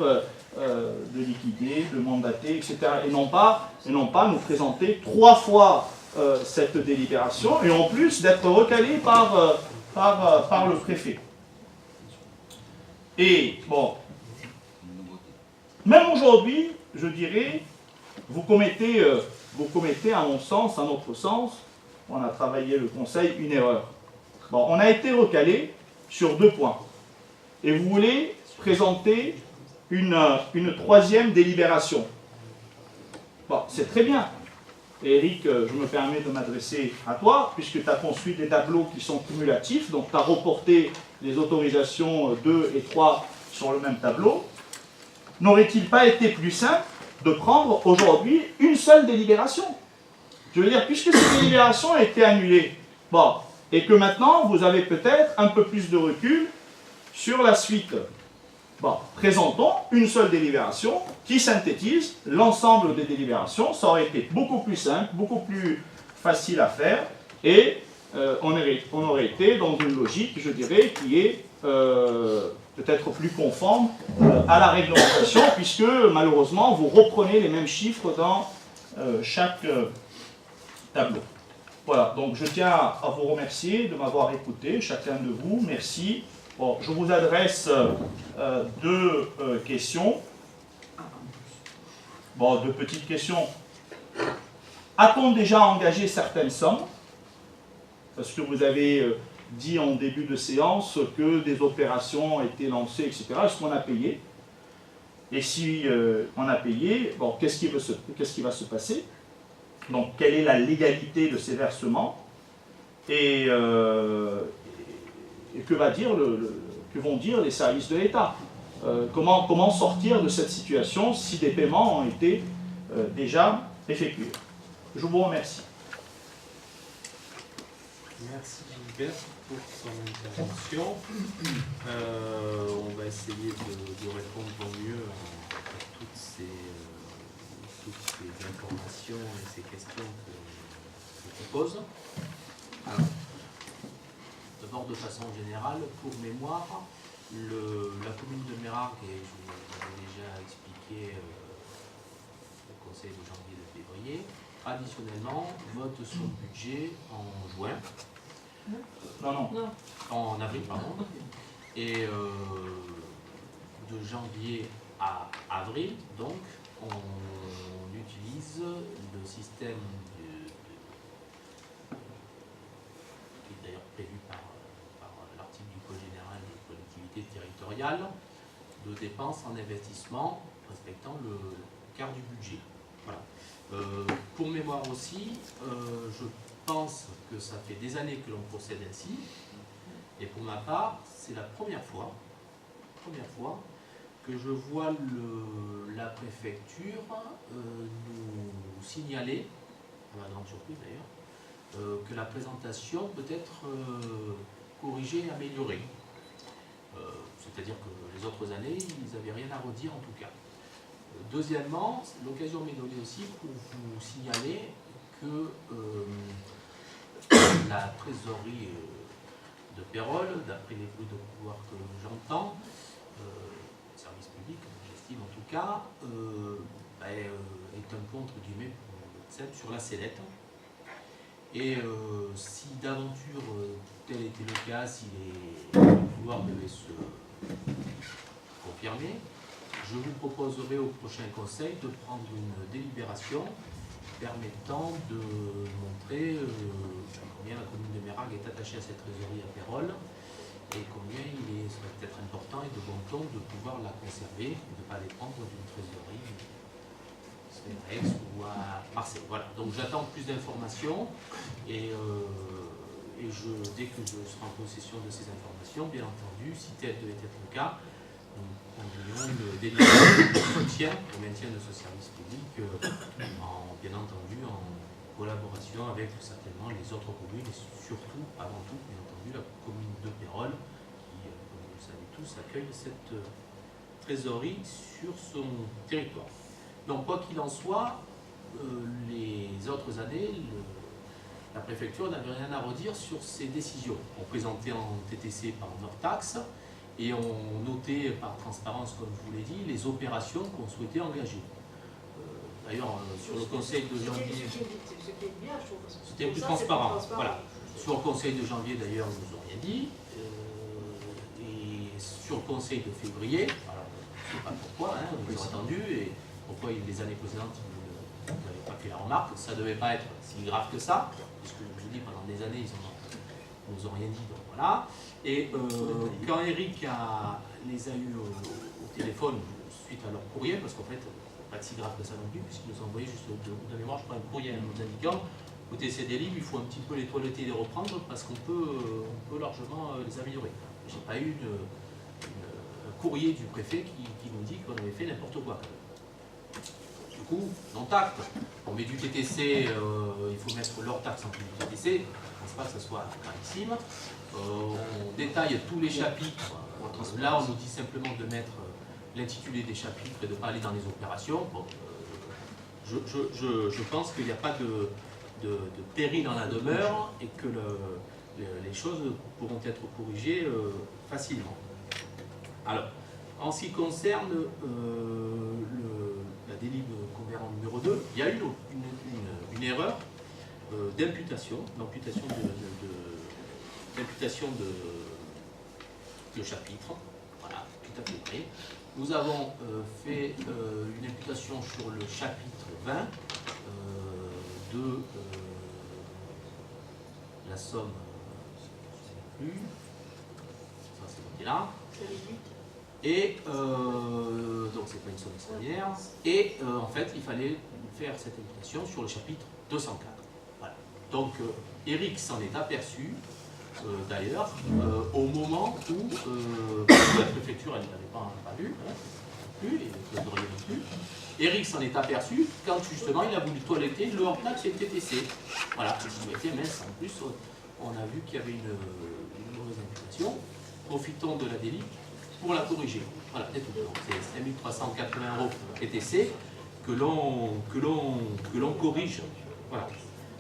de liquider, de mandater, etc. Et non pas nous présenter 3 fois cette délibération, et en plus d'être recalé par le préfet. Et bon, même aujourd'hui, je dirais, vous commettez à mon sens, à notre sens, on a travaillé le conseil, une erreur. Bon, on a été recalé sur 2 points. Et vous voulez présenter une 3e délibération. Bon, c'est très bien. Et Eric, je me permets de m'adresser à toi, puisque tu as construit des tableaux qui sont cumulatifs, donc tu as reporté les autorisations 2 et 3 sur le même tableau. N'aurait-il pas été plus simple de prendre aujourd'hui une seule délibération? Je veux dire, puisque cette délibération a été annulée, bon, et que maintenant vous avez peut-être un peu plus de recul sur la suite. Bon, présentons une seule délibération qui synthétise l'ensemble des délibérations. Ça aurait été beaucoup plus simple, beaucoup plus facile à faire, et on aurait été dans une logique, je dirais, qui est peut-être plus conforme à la réglementation, puisque malheureusement vous reprenez les mêmes chiffres dans chaque tableau. Voilà, donc je tiens à vous remercier de m'avoir écouté, chacun de vous, merci. Bon, je vous adresse 2 questions. Bon, 2 petites questions. A-t-on déjà engagé certaines sommes? Parce que vous avez dit en début de séance que des opérations ont été lancées, etc. Est-ce qu'on a payé? Et si on a payé, bon, qu'est-ce qui va se passer? Donc, quelle est la légalité de ces versements? Et que vont dire les services de l'État? Comment sortir de cette situation si des paiements ont été déjà effectués? Je vous remercie. Merci Gilbert pour son intervention. On va essayer de répondre au mieux à toutes ces informations et ces questions que tu poses. Alors, d'abord, de façon générale, pour mémoire, la commune de Mérargues, et je vous l'avais déjà expliqué au conseil de janvier et de février, traditionnellement vote son budget en juin. Non. En avril, pardon. Et de janvier à avril, donc, on utilise le système qui est d'ailleurs prévu par l'article du Code général des collectivités territoriales de dépenses en investissement respectant le quart du budget. Voilà. Pour mémoire aussi, je pense que ça fait des années que l'on procède ainsi, et pour ma part, c'est la première fois que je vois la préfecture nous signaler, à ma grande surprise d'ailleurs, que la présentation peut être corrigée et améliorée. C'est-à-dire que les autres années, ils n'avaient rien à redire en tout cas. Deuxièmement, l'occasion m'est donnée aussi pour vous signaler que la trésorerie de Pérols, d'après les bruits de couloir que j'entends, service public, j'estime en tout cas, est un peu entre guillemets sur la sellette. Et si d'aventure tel était le cas, si les couloirs devaient se confirmer, je vous proposerai au prochain conseil de prendre une délibération permettant de montrer combien la commune de Mérargues est attachée à cette trésorerie à Pérols et combien il serait peut-être important et de bon ton de pouvoir la conserver et de ne pas les prendre d'une trésorerie Rex ou à Marseille. Voilà, donc j'attends plus d'informations et dès que je serai en possession de ces informations, bien entendu, si tel devait être le cas, nous conduirons une délibération de soutien au maintien de ce service public, bien entendu en collaboration avec certainement les autres communes et surtout, avant tout, bien entendu, la commune de Pérols qui, comme vous le savez tous, accueille cette trésorerie sur son territoire. Donc, quoi qu'il en soit, les autres années, la préfecture n'avait rien à redire sur ces décisions. On présentait en TTC par Nortax et ont noté par transparence, comme je vous l'ai dit, les opérations qu'on souhaitait engager. D'ailleurs, sur le conseil de janvier, c'était plus transparent. Voilà. Sur le conseil de janvier, d'ailleurs, ils nous ont rien dit. Et sur le conseil de février, alors, je ne sais pas pourquoi, hein, ils ont attendu, et pourquoi les années précédentes, vous n'avez pas fait la remarque, ça ne devait pas être si grave que ça, puisque je vous dis, pendant des années, ils ne nous ont rien dit, donc voilà. Et quand Eric les a eus au téléphone, suite à leur courrier, parce qu'en fait, pas si grave que ça non plus, puisqu'ils nous ont envoyé juste de mémoire, je crois, un courrier nous indiquant, écoutez, c'est des livres, il faut un petit peu les toiletter et les reprendre, parce qu'on peut largement les améliorer. Je n'ai pas eu un courrier du préfet qui nous dit qu'on avait fait n'importe quoi. Du coup, non tact. On met du TTC, il faut mettre leur taxe en plus du TTC, je ne pense pas que ce soit gravissime. On détaille tous les chapitres. Là, on nous dit simplement de mettre l'intitulé des chapitres et de ne pas aller dans les opérations. Bon, je pense qu'il n'y a pas de péril dans la demeure et que les choses pourront être corrigées facilement. Alors, en ce qui concerne la délib convérant numéro 2, il y a eu une erreur d'imputation, de chapitre. Voilà, tout à fait vrai. Nous avons fait une imputation sur le chapitre 20 de la somme, je ne sais plus, ça c'est là. Et donc c'est pas une somme extraordinaire. Et en fait, il fallait faire cette imputation sur le chapitre 204. Voilà. Donc Eric s'en est aperçu, d'ailleurs, au moment où la préfecture, elle ne l'avait pas vu, hein, plus, et vous n'auriez non plus. Eric s'en est aperçu quand justement il a voulu toiletter le hors-taxe et le TTC. Voilà, il était mince. En plus, on a vu qu'il y avait une mauvaise imputation. Profitons de la délit pour la corriger. Voilà, c'est tout. C'est 5380 € TTC que l'on corrige. Voilà.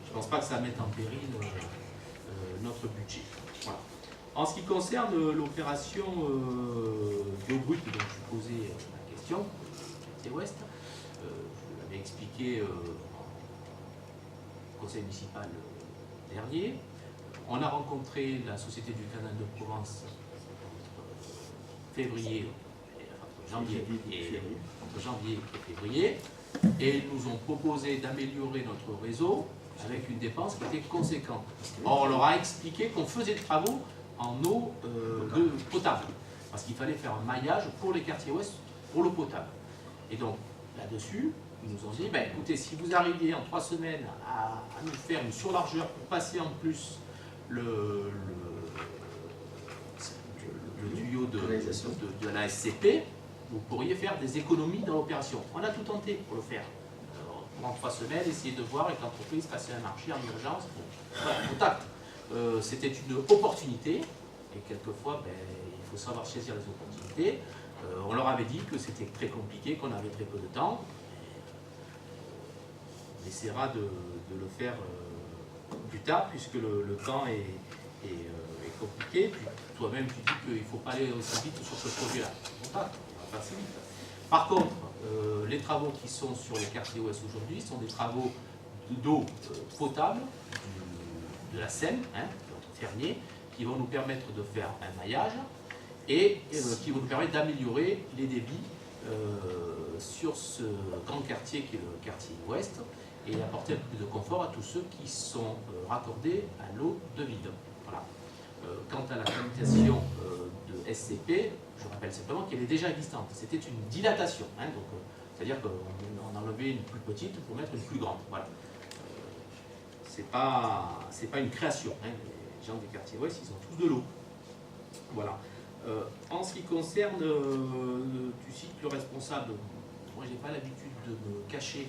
Je ne pense pas que ça mette en péril notre budget. Voilà. En ce qui concerne l'opération BioBrut, dont je posais la question, c'est Ouest, je l'avais expliqué au conseil municipal dernier. On a rencontré la Société du Canal de Provence entre janvier et février, et ils nous ont proposé d'améliorer notre réseau avec une dépense qui était conséquente. Or, on leur a expliqué qu'on faisait des travaux en eau potable, parce qu'il fallait faire un maillage pour les quartiers ouest, pour l'eau potable. Et donc, là-dessus, ils nous ont dit, ben, écoutez, si vous arriviez en 3 semaines à nous faire une surlargeur pour passer en plus le tuyau de la SCP, vous pourriez faire des économies dans l'opération. On a tout tenté pour le faire. En 3 semaines, essayer de voir avec l'entreprise passer un marché en urgence. Voilà, contact. C'était une opportunité, et quelquefois, ben, il faut savoir saisir les opportunités. On leur avait dit que c'était très compliqué, qu'on avait très peu de temps. On essaiera de le faire plus tard, puisque le temps est compliqué. Puis toi-même, tu dis qu'il ne faut pas aller aussi vite sur ce projet-là. On va pas assez vite. Par contre, les travaux qui sont sur les quartiers ouest aujourd'hui sont des travaux d'eau potable de la Seine, hein, de notre Fernier, qui vont nous permettre de faire un maillage et qui vont nous permettre d'améliorer les débits sur ce grand quartier qui est le quartier ouest et apporter un peu plus de confort à tous ceux qui sont raccordés à l'eau de vide. Voilà. Quant à la qualification de SCP, je rappelle simplement qu'elle est déjà existante. C'était une dilatation, hein, donc c'est-à-dire qu'on enlevait une plus petite pour mettre une plus grande. Voilà. C'est pas une création. Hein. Les gens des quartiers ouest, ils ont tous de l'eau. Voilà. En ce qui concerne, tu cites le responsable. Moi, j'ai pas l'habitude de me cacher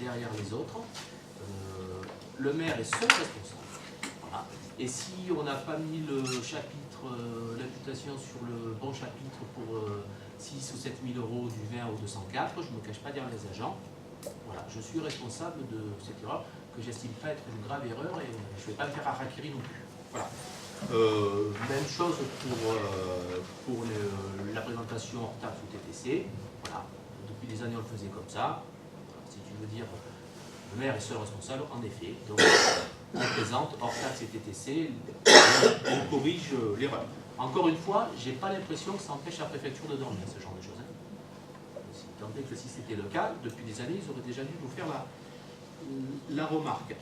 derrière les autres. Le maire est seul responsable. Voilà. Et si on n'a pas mis le chapitre, l'imputation sur le bon chapitre pour 6 ou 7 000 € du 20 au 204, je ne me cache pas derrière les agents. Voilà, je suis responsable de cette erreur que j'estime pas être une grave erreur et je ne vais pas me faire harakiri non plus. Voilà. Même chose pour la présentation hors taxe ou TTC. Voilà. Depuis des années, on le faisait comme ça. Si tu veux dire, le maire est seul responsable, en effet. Donc, on présente hors taxe et TTC, on corrige l'erreur. Encore une fois, je n'ai pas l'impression que ça empêche la préfecture de dormir, ce genre de choses. Tant que si c'était le cas, depuis des années, ils auraient déjà dû nous faire la remarque.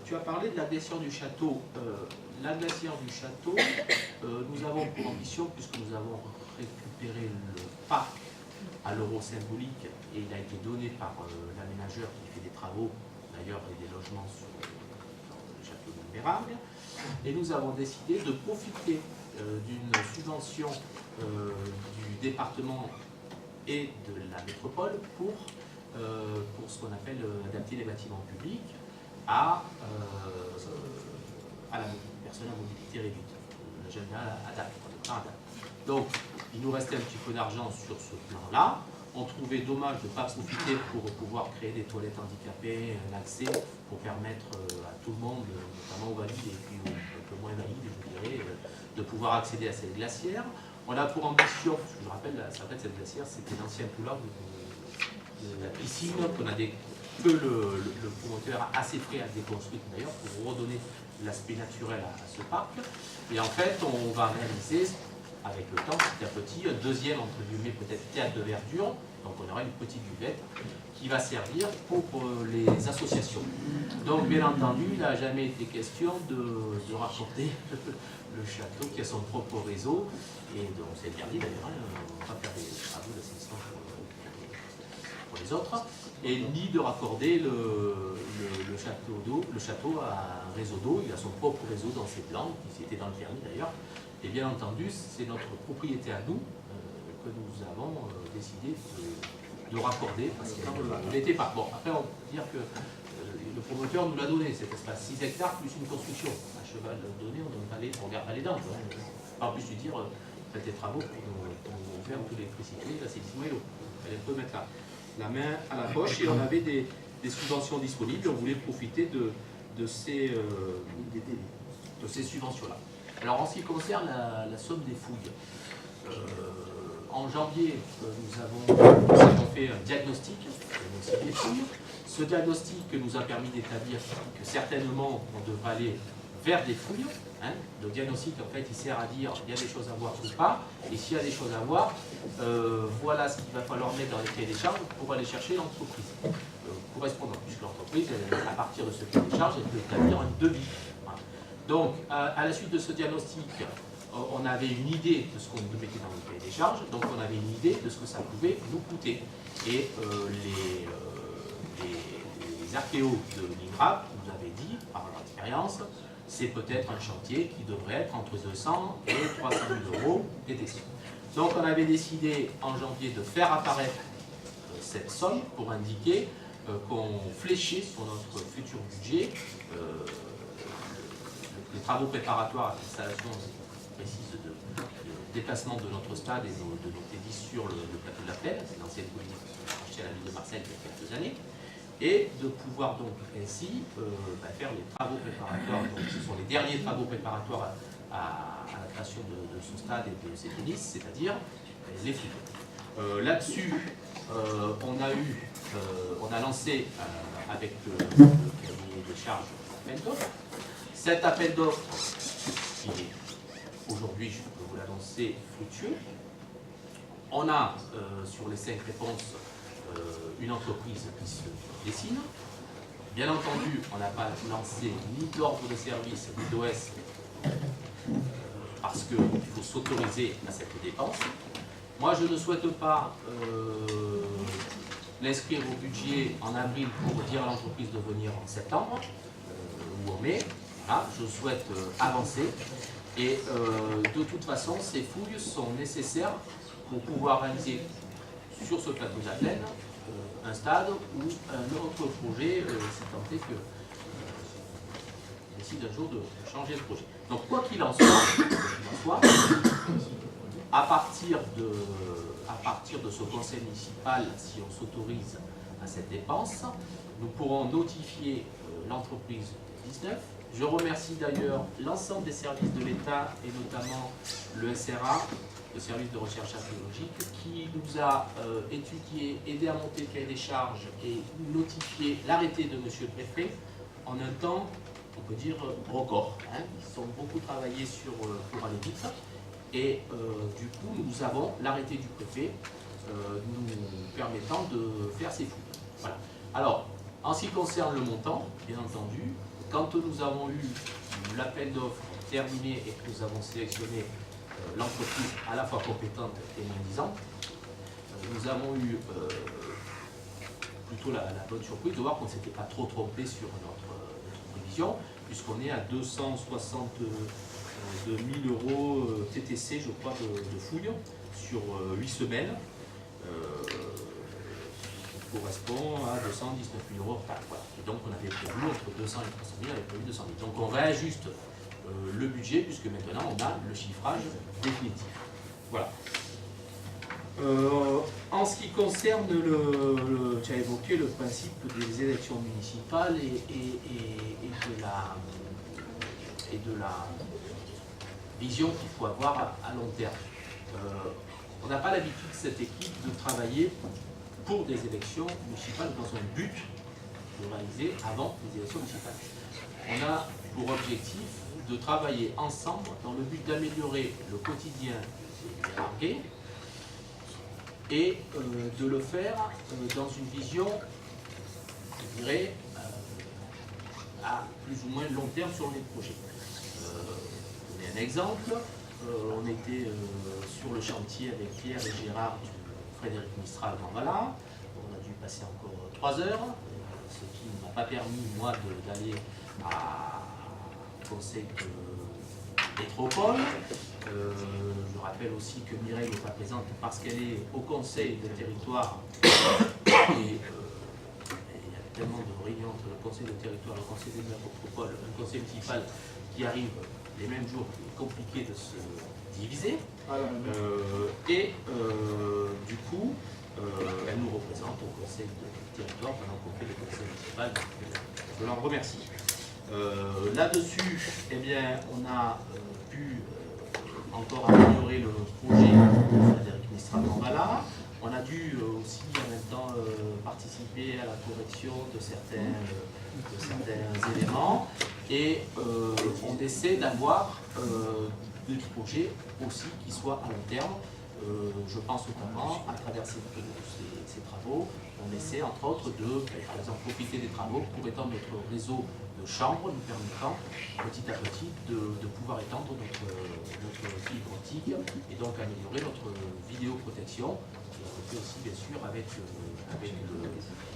Tu as parlé de la glacière du château. La glacière du château, nous avons pour ambition, puisque nous avons récupéré le parc à l'euro symbolique, et il a été donné par l'aménageur qui fait des travaux, d'ailleurs, et des logements dans le château de Bérargues, et nous avons décidé de profiter d'une subvention du département et de la métropole pour ce qu'on appelle adapter les bâtiments publics à la personne à mobilité réduite, le jeune ADAP. Donc, il nous restait un petit peu d'argent sur ce plan-là. On trouvait dommage de ne pas profiter pour pouvoir créer des toilettes handicapées, un accès pour permettre à tout le monde, notamment aux valides et puis aux un peu moins valides, je dirais, de pouvoir accéder à cette glacière. On a pour ambition, parce que je rappelle, cette glacière, c'était l'ancien couloir de la piscine que le promoteur a assez prêt à déconstruire d'ailleurs pour redonner l'aspect naturel à ce parc. Et en fait, on va réaliser avec le temps, petit à petit, un deuxième, entre guillemets, peut-être théâtre de verdure. Donc on aura une petite buvette qui va servir pour les associations. Donc bien entendu, il n'a jamais été question de raconter le château qui a son propre réseau. Et donc c'est interdit d'ailleurs, on ne va pas faire des travaux d'assistance pour les autres. Et ni de raccorder le château à un réseau d'eau. Il a son propre réseau dans ses plans, qui était dans le permis d'ailleurs. Et bien entendu, c'est notre propriété à nous que nous avons décidé de raccorder parce qu'il n'était pas. Bon, après, on peut dire que le promoteur nous l'a donné, cet espace 6 hectares plus une construction. Un cheval donné, on ne donne pas les dents. En plus, lui dire, faites des travaux pour nous faire toute l'électricité, l'assainissement et l'eau. Il fallait un peu mettre la main à la poche et on avait des subventions disponibles. On voulait profiter de ces subventions-là. Alors en ce qui concerne la somme des fouilles, en janvier, nous avons fait un diagnostic des fouilles. Ce diagnostic nous a permis d'établir que certainement on devrait aller vers des fouilles. Le diagnostic, en fait, il sert à dire il y a des choses à voir ou pas, et s'il y a des choses à voir, voilà ce qu'il va falloir mettre dans les cahiers des charges pour aller chercher l'entreprise correspondante, puisque l'entreprise, à partir de ce cahier des charges, elle peut établir un devis. Donc, à la suite de ce diagnostic, on avait une idée de ce qu'on mettait dans le cahier des charges, donc on avait une idée de ce que ça pouvait nous coûter. Et les archéos de l'INRAP nous avaient dit, par leur expérience, c'est peut-être un chantier qui devrait être entre 200 et 300 000 euros TTC. Donc on avait décidé en janvier de faire apparaître cette somme pour indiquer qu'on fléchait sur notre futur budget les travaux préparatoires à l'installation précise de déplacement de notre stade et de nos TEDx sur le plateau de la Plaine, c'est l'ancienne commune achetée à la ville de Marseille il y a quelques années, et de pouvoir donc ainsi faire les travaux préparatoires, donc ce sont les derniers travaux préparatoires à la création de ce stade et de ses tennis, c'est-à-dire les fouilles. Là-dessus, on a lancé avec le cahier de charges l'appel d'offres. Cet appel d'offres, qui est aujourd'hui, je peux vous l'annoncer, fructueux. On a sur les 5 réponses une entreprise qui se dessine. Bien entendu, on n'a pas lancé ni d'ordre de service ni d'OS parce qu'il faut s'autoriser à cette dépense. Moi, je ne souhaite pas l'inscrire au budget en avril pour dire à l'entreprise de venir en septembre ou en mai. Voilà, je souhaite avancer. Et de toute façon, ces fouilles sont nécessaires pour pouvoir réaliser sur ce plateau de la Plaine un stade ou un autre projet, si tant est que décide un jour de changer de projet. Donc quoi qu'il en soit, à partir de ce conseil municipal, si on s'autorise à cette dépense, nous pourrons notifier l'entreprise 19 Je remercie d'ailleurs l'ensemble des services de l'État et notamment le SRA, le service de recherche archéologique, qui nous a étudié, aidé à monter le cahier des charges et notifié l'arrêté de Monsieur le Préfet en un temps, on peut dire, record. Hein. Ils ont beaucoup travaillé pour aller vite. Et du coup, nous avons l'arrêté du préfet nous permettant de faire ces fouilles. Voilà. Alors, en ce qui concerne le montant, bien entendu, quand nous avons eu l'appel d'offres terminé et que nous avons sélectionné l'entreprise à la fois compétente et moins-disante, nous avons eu plutôt la bonne surprise de voir qu'on ne s'était pas trop trompé sur notre prévision, puisqu'on est à 262 000 euros TTC, je crois, de fouilles sur 8 semaines. Qui correspond à 219 000 euros. Voilà. Et donc on avait prévu entre 200 et 300 000, on avait prévu 200 000. Donc on réajuste le budget puisque maintenant on a le chiffrage définitif. Voilà. En ce qui concerne tu as évoqué le principe des élections municipales et de la vision qu'il faut avoir à long terme. On n'a pas l'habitude, cette équipe, de travailler pour des élections municipales dans un but de réaliser avant les élections municipales. On a pour objectif de travailler ensemble dans le but d'améliorer le quotidien des Mélarguais et de le faire dans une vision, je dirais, à plus ou moins long terme sur les projets. Je vais donner un exemple. On était sur le chantier avec Pierre et Gérard du Frédéric Mistral à Gambala. On a dû passer encore 3 heures, ce qui ne m'a pas permis, moi, d'aller au conseil de métropole. Je rappelle aussi que Mireille n'est pas présente parce qu'elle est au conseil de territoire. Et il y a tellement de réunions entre le conseil de territoire et le conseil de métropole, un conseil municipal qui arrive les mêmes jours, il est compliqué de se diviser. Du coup, elle nous représente au conseil de territoire pendant qu'on fait le conseil municipal. Je l'en remercie. Là-dessus, eh bien, on a pu encore améliorer le projet de Frédéric Mistral Gambala. On a dû aussi en même temps participer à la correction de certains éléments et on essaie d'avoir des projets aussi qui soient à long terme. Je pense notamment à travers ces travaux, on essaie entre autres de, par exemple, profiter des travaux pour étendre notre réseau de chambres, nous permettant petit à petit de pouvoir étendre notre fibre optique et donc améliorer notre vidéoprotection. Et aussi bien sûr avec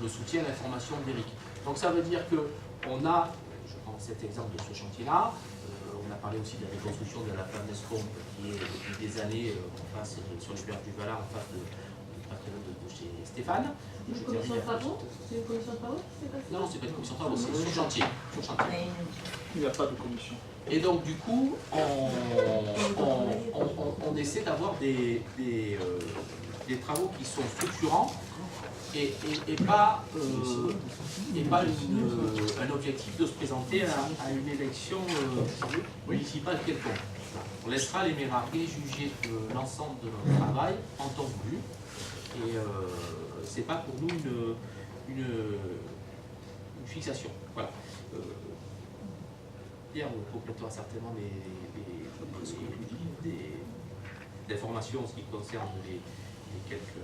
le soutien à l'information d'Eric. Donc ça veut dire qu'on a, je prends cet exemple de ce chantier-là, on a parlé aussi de la reconstruction de la place d'Escombe qui est depuis des années en face sur les berges du Valar, en face de chez Stéphane. Une commission de travaux? C'est une commission de travaux? Non, c'est pas une commission de travaux, c'est sur chantier. Il n'y a pas de commission. Et donc du coup, on essaie d'avoir des travaux qui sont structurants et pas un objectif de se présenter à une élection municipale quelconque. On laissera les Mélarguais juger de l'ensemble de notre travail en temps voulu et c'est pas pour nous une fixation. Voilà. Pierre vous complétera certainement des informations en ce qui concerne les quelques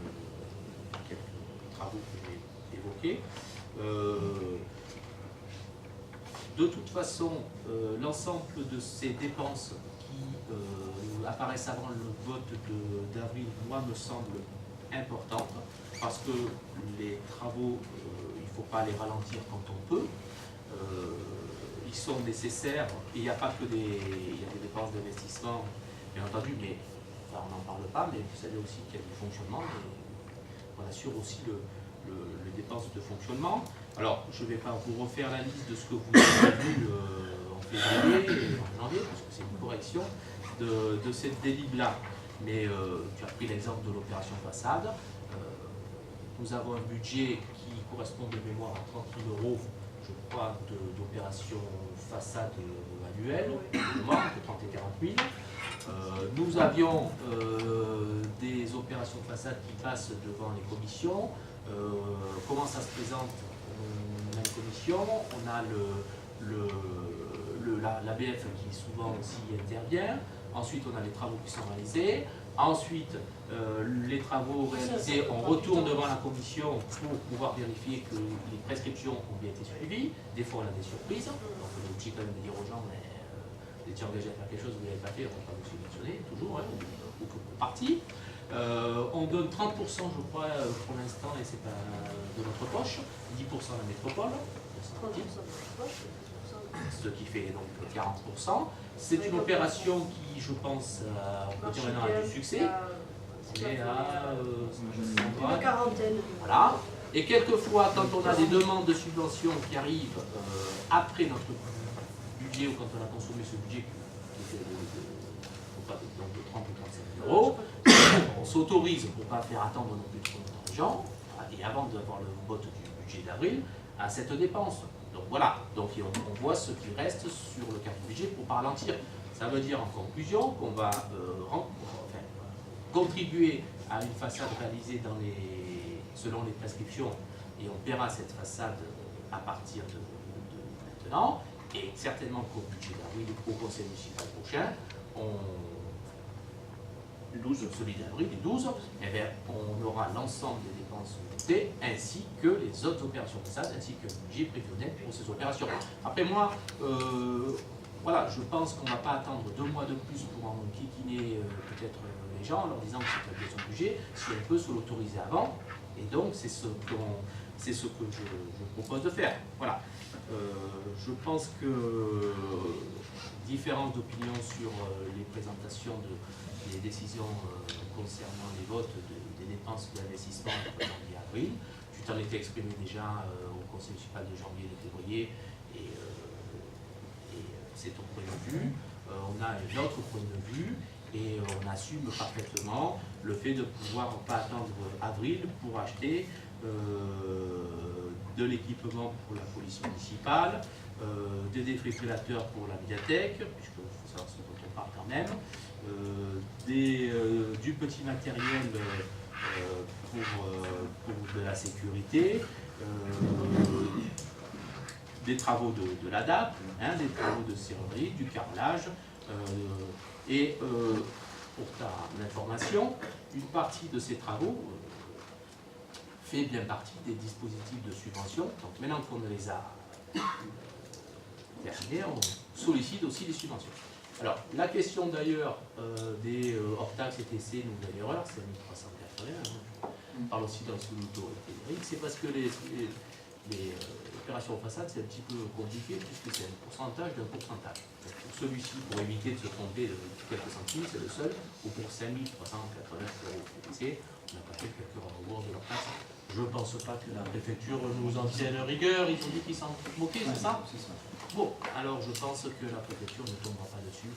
travaux que j'ai évoqués. De toute façon, l'ensemble de ces dépenses qui apparaissent avant le vote d'avril, moi, me semble importante parce que les travaux, il ne faut pas les ralentir quand on peut. Ils sont nécessaires et il n'y a pas que il y a des dépenses d'investissement, bien entendu, mais enfin, on n'en parle pas, mais vous savez aussi qu'il y a du fonctionnement et on assure aussi les dépenses de fonctionnement. Alors, je ne vais pas vous refaire la liste de ce que vous avez vu en février et en janvier, parce que c'est une correction de cette délib-là. Mais tu as pris l'exemple de l'opération façade. Nous avons un budget qui correspond de mémoire à 30 000 euros. je crois, d'opérations façade annuelles, de 30 et 40 000. Nous avions des opérations façade qui passent devant les commissions. Comment ça se présente? On a une commission, on a l'ABF qui souvent aussi intervient. Ensuite, on a les travaux qui sont réalisés. Ensuite, les travaux réalisés, on retourne devant la commission pour pouvoir vérifier que les prescriptions ont bien été suivies. Des fois, on a des surprises. Donc, on est obligé quand même de dire aux gens, mais vous étiez engagé à faire quelque chose, vous ne l'avez pas fait, on ne va pas vous subventionner, toujours, hein, ou pour partie. On donne 30%, je crois, pour l'instant, et c'est pas de notre poche, 10% à la métropole, ce qui fait donc 40%. C'est une opération qui, je pense, on peut dire maintenant a du succès. On est à Une quarantaine. voilà. Et quelquefois, quand on a des demandes de subventions qui arrivent après notre budget ou quand on a consommé ce budget qui était de 30 ou 35 euros, on s'autorise pour ne pas faire attendre non plus trop longtemps les gens, et avant d'avoir le vote du budget d'avril, à cette dépense. Donc voilà, donc on voit ce qui reste sur le cadre du budget pour pas ralentir. Ça veut dire en conclusion qu'on va contribuer à une façade réalisée selon les prescriptions et on paiera cette façade à partir de maintenant et certainement qu'au budget d'avril, au conseil municipal prochain, celui d'avril, les 12, eh bien, on aura l'ensemble des dépenses votées ainsi que les autres opérations façade ainsi que le budget prévisionnel pour ces opérations. Après moi, voilà, je pense qu'on ne va pas attendre 2 mois de plus pour enquiquiner peut-être les gens en leur disant que c'est un son budget, si on peut se l'autoriser avant. Et donc, c'est ce que je propose de faire. Voilà. Je pense que différence d'opinion sur les présentations des décisions concernant les votes des dépenses d'investissement de janvier-avril. Tu t'en étais exprimé déjà au conseil municipal de janvier et de février. Et c'est ton point de vue. On a un autre point de vue et on assume parfaitement le fait de pouvoir pas attendre avril pour acheter de l'équipement pour la police municipale, des défibrillateurs pour la médiathèque, puisque faut savoir ce dont on parle quand même, du petit matériel pour de la sécurité, des travaux de l'ADAP, des travaux de serrurerie, du carrelage, et pour ta information, une partie de ces travaux fait bien partie des dispositifs de subvention. Donc maintenant qu'on les a terminés, on sollicite aussi des subventions. Alors, la question d'ailleurs des hors-taxes et TC, nouvelle erreur, c'est 1380. On parle aussi d'un sous-autorité numérique. C'est parce que les opérations en façade, c'est un petit peu compliqué puisque c'est un pourcentage d'un pourcentage. Donc, pour celui-ci, pour éviter de se tromper de quelques centimes, c'est le seul. Ou pour 5389 euros TC, on n'a pas fait quelques revoirs de leur taxe. Je ne pense pas que la préfecture nous en tienne rigueur. Ils ont dit qu'ils s'en moquaient, c'est ça? C'est ça. Bon, alors je pense que la préfecture ne tombera pas dessus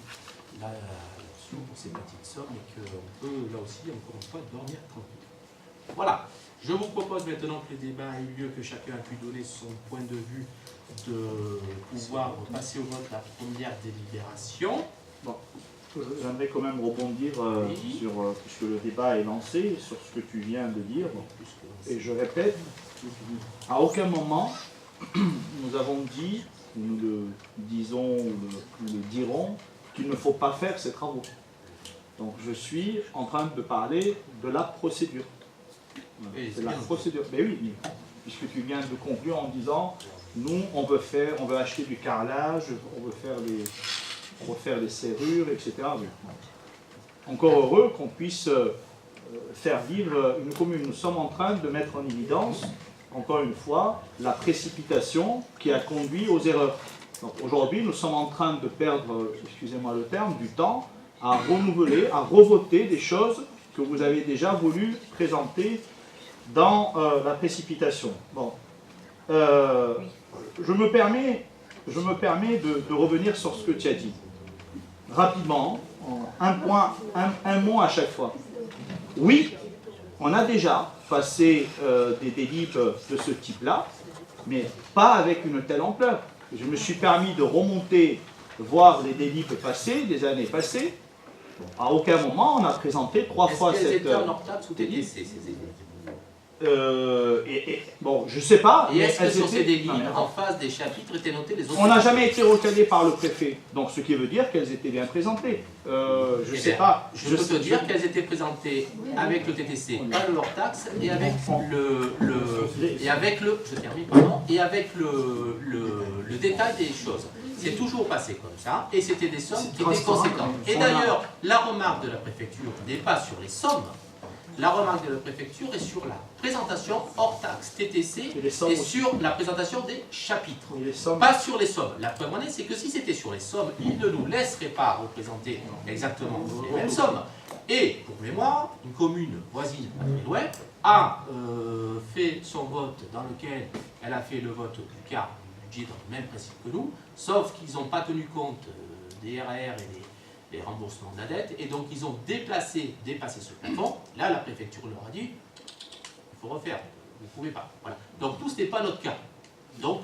là-dessus pour ces petites sommes et qu'on peut là aussi encore une fois dormir tranquille. Voilà, je vous propose maintenant que le débat ait eu lieu, que chacun a pu donner son point de vue, de pouvoir passer au vote la première délibération. Bon, j'aimerais quand même rebondir sur, puisque le débat est lancé, sur ce que tu viens de dire. Et je répète, à aucun moment nous avons dit, nous le disons ou le dirons, qu'il ne faut pas faire ces travaux. Donc je suis en train de parler de la procédure. C'est la procédure. Mais oui, puisque tu viens de conclure en disant, nous on veut acheter du carrelage, on veut refaire les serrures, etc. Encore heureux qu'on puisse faire vivre une commune. Nous sommes en train de mettre en évidence, encore une fois, la précipitation qui a conduit aux erreurs. Donc aujourd'hui, nous sommes en train de perdre, excusez-moi le terme, du temps à renouveler, à revoter des choses que vous avez déjà voulu présenter dans la précipitation. Bon. Je me permets de revenir sur ce que tu as dit. Rapidement, un mot à chaque fois. Oui, on a déjà passé des délibes de ce type-là, mais pas avec une telle ampleur. Je me suis permis de remonter, voir les délibes passés, des années passées. À aucun moment, on a présenté 3 fois Est-ce qu'elles cette... étaient en hors-taxe ou TTC, ces délibes? bon, je sais pas. Et est-ce que elles sur ces étaient- délibes, Non, mais en face des chapitres, étaient notés les autres? on n'a jamais été recalé par le préfet, donc ce qui veut dire qu'elles étaient bien présentées. Je Eh sais bien, pas. Je peux te dire qu'elles étaient présentées avec le TTC, pas le hors-taxe, et avec je termine, pardon, et avec le détail des choses. C'est toujours passé comme ça, et c'était des sommes qui étaient conséquentes. Et d'ailleurs, la remarque de la préfecture n'est pas sur les sommes, la remarque de la préfecture est sur la présentation hors taxe TTC Et les sommes et aussi. sur la présentation des chapitres. Et les sommes- Pas sur les sommes. La preuve en est, c'est que si c'était sur les sommes, ils ne nous laisseraient pas représenter exactement les mêmes sommes. Et, pour mémoire, une commune voisine à Villouet a fait son vote dans lequel elle a fait le vote du quart du budget dans le même principe que nous, sauf qu'ils n'ont pas tenu compte des RR et des remboursements de la dette, et donc ils ont dépassé ce plafond. Là, la préfecture leur a dit, il faut refaire, vous ne pouvez pas. Voilà. Donc tout ce n'est pas notre cas. Donc,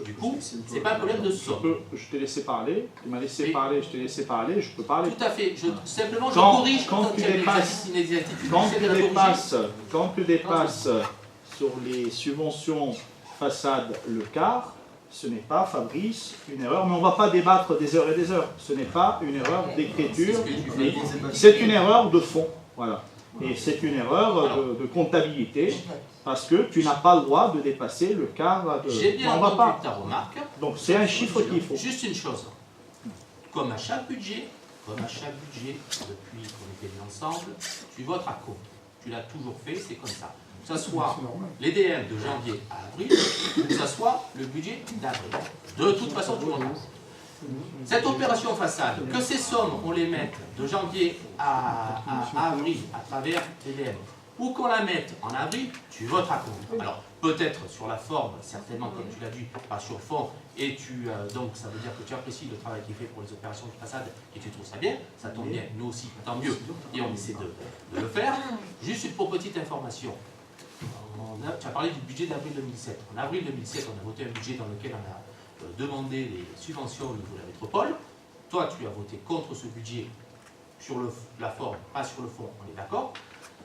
du coup, c'est pas un problème de somme. Je t'ai laissé parler, tu m'as laissé Oui. parler, je t'ai laissé parler, je peux parler. Tout à fait. Simplement, je Quand- corrige quand tu il y a dépasses- des inexactitudes, Quand j'essaie tu de la corriger. dépasses sur les subventions façade le quart, ce n'est pas, Fabrice, une erreur, mais on ne va pas débattre des heures et des heures. Ce n'est pas une erreur d'écriture, C'est ce que tu fais. mais c'est une erreur de fond. Voilà. Et c'est une erreur de comptabilité, parce que tu n'as pas le droit de dépasser le quart de... J'ai bien on va entendu pas. ta remarque. Donc c'est un chiffre qu'il faut. Juste une chose. Comme à chaque budget, depuis qu'on était mis ensemble, tu voteras contre. Tu l'as toujours fait, c'est comme ça. Que ce soit l'EDM de janvier à avril, ou que ce soit le budget d'avril. De toute façon, tu voteras. Cette opération façade, que ces sommes, on les mette de janvier à avril à travers l'EDM, ou qu'on la mette en avril, tu voteras contre. Alors, peut-être sur la forme, certainement, comme tu l'as dit, pas sur le fond, et donc ça veut dire que tu apprécies le travail qui est fait pour les opérations de façade, et tu trouves ça bien, ça tombe bien, nous aussi, tant mieux, et on essaie de le faire. Juste pour petite information, tu as parlé du budget d'avril 2017. En avril 2017, on a voté un budget dans lequel on a demandé les subventions au niveau de la métropole. Toi, tu as voté contre ce budget sur la forme, pas sur le fond, on est d'accord.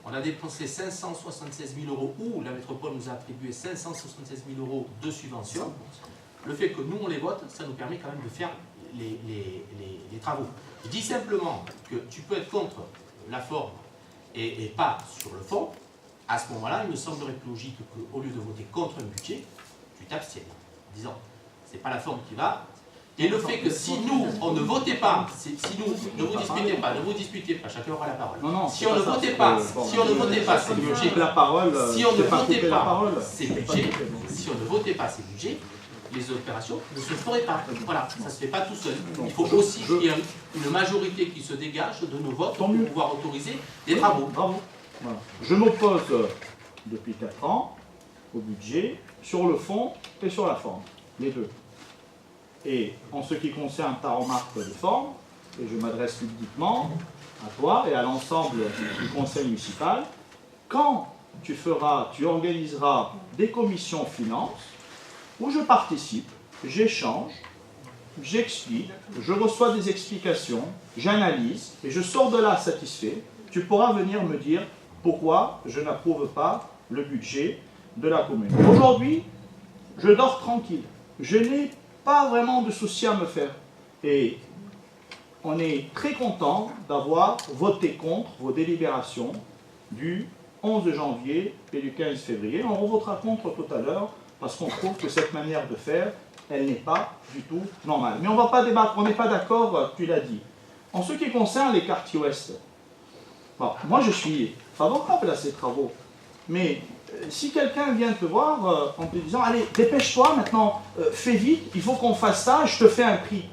On a dépensé 576 000 euros, ou la métropole nous a attribué 576 000 euros de subventions. Le fait que nous, on les vote, ça nous permet quand même de faire les travaux. Je dis simplement que tu peux être contre la forme et pas sur le fond. À ce moment-là, il me semblerait plus logique qu'au lieu de voter contre un budget, tu t'abstiennes, en disant, c'est pas la forme qui va. Et le fait que si nous, on ne votait pas, si nous, ne vous disputez pas, chacun aura la parole. Non, Si on ne votait pas, si on ne votait pas ces budgets, la parole, si on ne je t'ai pas votait coupé la pas parole. ces budgets, si on ne votait pas ces budgets, les opérations ne se feraient pas. Voilà, ça ne se fait pas tout seul. Il faut aussi qu'il y ait une majorité qui se dégage de nos votes pour pouvoir autoriser des travaux. Bravo. Voilà. Je m'oppose depuis 4 ans au budget, sur le fond et sur la forme, les deux. Et en ce qui concerne ta remarque de forme, et je m'adresse publiquement à toi et à l'ensemble du conseil municipal, quand tu organiseras des commissions finances où je participe, j'échange, j'explique, je reçois des explications, j'analyse et je sors de là satisfait, tu pourras venir me dire pourquoi je n'approuve pas le budget de la commune. Aujourd'hui, je dors tranquille. Je n'ai pas vraiment de soucis à me faire. Et on est très content d'avoir voté contre vos délibérations du 11 janvier et du 15 février. On votera contre tout à l'heure parce qu'on trouve que cette manière de faire, elle n'est pas du tout normale. Mais on ne va pas débattre, on n'est pas d'accord, tu l'as dit. En ce qui concerne les quartiers ouest, bon, moi je suis favorable à ces travaux. Mais si quelqu'un vient te voir en te disant « Allez, dépêche-toi maintenant, fais vite, il faut qu'on fasse ça, je te fais un prix. »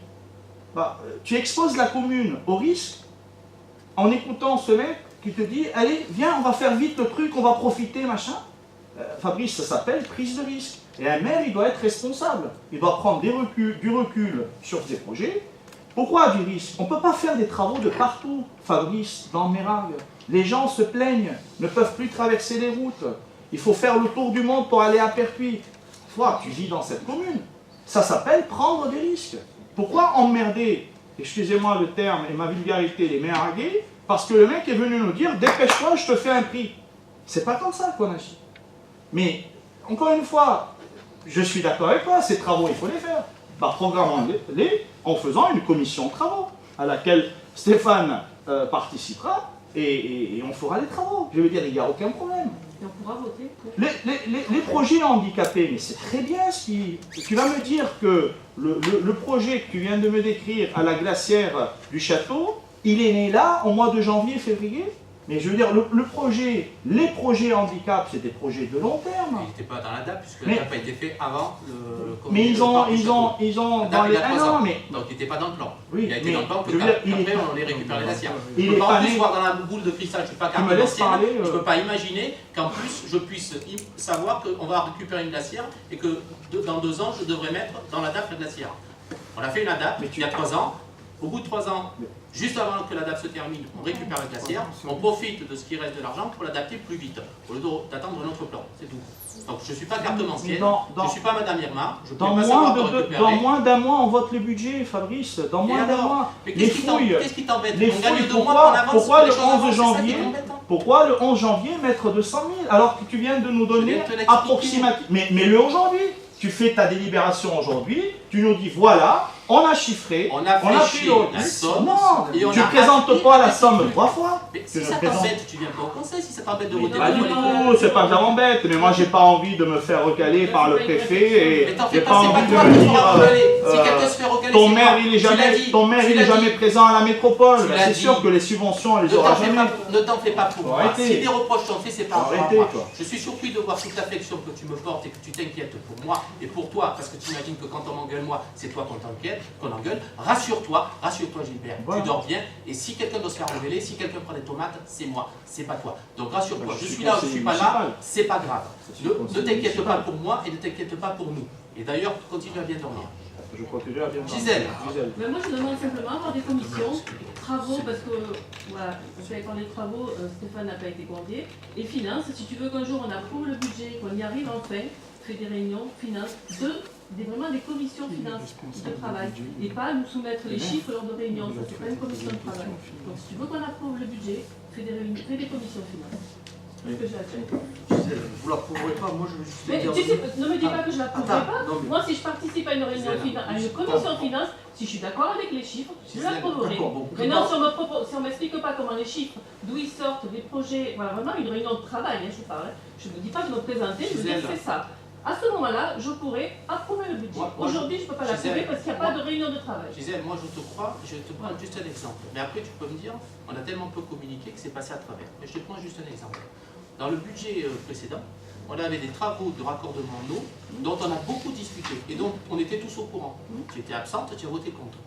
Tu exposes la commune au risque en écoutant ce mec qui te dit « Allez, viens, on va faire vite le truc, on va profiter, machin. » Fabrice, ça s'appelle prise de risque. Et un maire, il doit être responsable. Il doit prendre du recul sur ses projets. Pourquoi du risque? On ne peut pas faire des travaux de partout, Fabrice, dans Mérag. Les gens se plaignent, ne peuvent plus traverser les routes. Il faut faire le tour du monde pour aller à Pertuis. Toi, tu vis dans cette commune. Ça s'appelle prendre des risques. Pourquoi emmerder, excusez-moi le terme et ma vulgarité, les méhargués, parce que le mec est venu nous dire, dépêche-toi, je te fais un prix. C'est pas comme ça qu'on agit. Mais, encore une fois, je suis d'accord avec toi, ces travaux, il faut les faire. Bah, programmons-les en faisant une commission de travaux, à laquelle Stéphane participera, et on fera les travaux. Je veux dire, il n'y a aucun problème. Et on pourra voter pour. Les projets handicapés, mais c'est très bien ce qui... Tu vas me dire que le projet que tu viens de me décrire à la glacière du château, il est né là, au mois de janvier, février. Mais je veux dire, les projets handicap, c'est des projets de long terme. Il n'était pas dans la DAP, puisque la DAP a été fait avant le... Mais ils ont dans les... Ah non, mais... Donc il n'était pas dans le plan. Oui, il a été dans le plan que je veux dire, après on les récupère les glacières. Il Je ne est peux pas pas en plus né... voir dans la boule de cristal, je ne suis pas Tu me laisses cartomancienne, parler, je ne peux pas imaginer qu'en plus je puisse savoir qu'on va récupérer une glacière et que dans 2 ans je devrais mettre dans la DAP la glacière. On a fait une ADAP il y a 3 ans. Au bout de 3 ans, juste avant que la DAP se termine, on récupère la glacière, on profite de ce qui reste de l'argent pour l'adapter plus vite, au lieu d'attendre notre plan, c'est tout. Donc je ne suis pas cartomancienne, je ne suis pas Madame Irma, je ne peux pas savoir pour récupérer. Dans moins d'un mois, on vote le budget, Fabrice, dans moins d'un mois. Mais les fouilles, qu'est-ce qui t'embête? les On gagne fouilles, 2 mois qu'on avance pourquoi le sur les choses 11 avant, janvier, c'est ça qui t'embête, hein. pourquoi le 11 janvier mettre 200 000 alors que tu viens de nous donner approximativement. Mais le aujourd'hui, tu fais ta délibération aujourd'hui, tu nous dis voilà, on a chiffré, on a pris la somme, non, et on tu a ne présentes pas la somme 3 fois. Mais si ça t'embête, tu viens pas au conseil, si ça t'embête de voter Pas du tout, c'est pas que ça m'embête, mais moi j'ai pas envie de me faire recaler par le préfet et j'ai pas envie de me dire si quelqu'un se fait recaler, ton maire il est jamais présent à la métropole. C'est sûr que les subventions elle les aura jamais. Ne t'en fais pas pour moi. Si des reproches sont faits, c'est pas pour moi. Je suis surpris de voir toute l'affection que tu me portes et que tu t'inquiètes pour moi et pour toi, parce que tu imagines que quand on m'engueule moi, c'est toi qu'on engueule. Rassure-toi Gilbert, tu dors bien, et si quelqu'un doit se faire révéler, si quelqu'un prend des tomates, c'est moi, c'est pas toi. Donc rassure-toi, je suis là ou je suis pas là, c'est pas grave. Ne t'inquiète pas pour moi et ne t'inquiète pas pour nous. Et d'ailleurs, continue à bien dormir. Je continue à bien dormir. Gisèle. Mais moi je demande simplement avoir des commissions, travaux, parce que voilà, je vais parler de travaux, Stéphane n'a pas été convié, et finances, si tu veux qu'un jour on approuve le budget, qu'on y arrive enfin, fait des réunions, finances, vraiment des commissions finances de travail, et pas nous soumettre les chiffres lors de réunions, ça c'est pas une commission de travail. Donc si tu veux qu'on approuve le budget, fais des réunions, fais des commissions finances. C'est ce que j'ai à faire. Vous ne l'approuverez pas, moi je veux juste Mais dire... tu sais, ne me dis pas que je l'approuverai pas. non, mais- Moi si je participe à une réunion à une commission finance, si je suis d'accord avec les chiffres, je l'approuverai. Mais non, si on ne m'explique pas comment les chiffres, d'où ils sortent, des projets, voilà, vraiment une réunion de travail, hein, je parle. Je ne me dis pas de me présenter, je veux dire c'est ça. À ce moment-là, je pourrais approuver le budget. Aujourd'hui, je ne peux pas l'approuver parce qu'il n'y a pas de réunion de travail. Gisèle, moi je te crois, je te prends juste un exemple. Mais après, tu peux me dire, on a tellement peu communiqué que c'est passé à travers. Mais je te prends juste un exemple. Dans le budget précédent, on avait des travaux de raccordement en eau dont on a beaucoup discuté et dont on était tous au courant. Tu étais absente, tu as voté contre.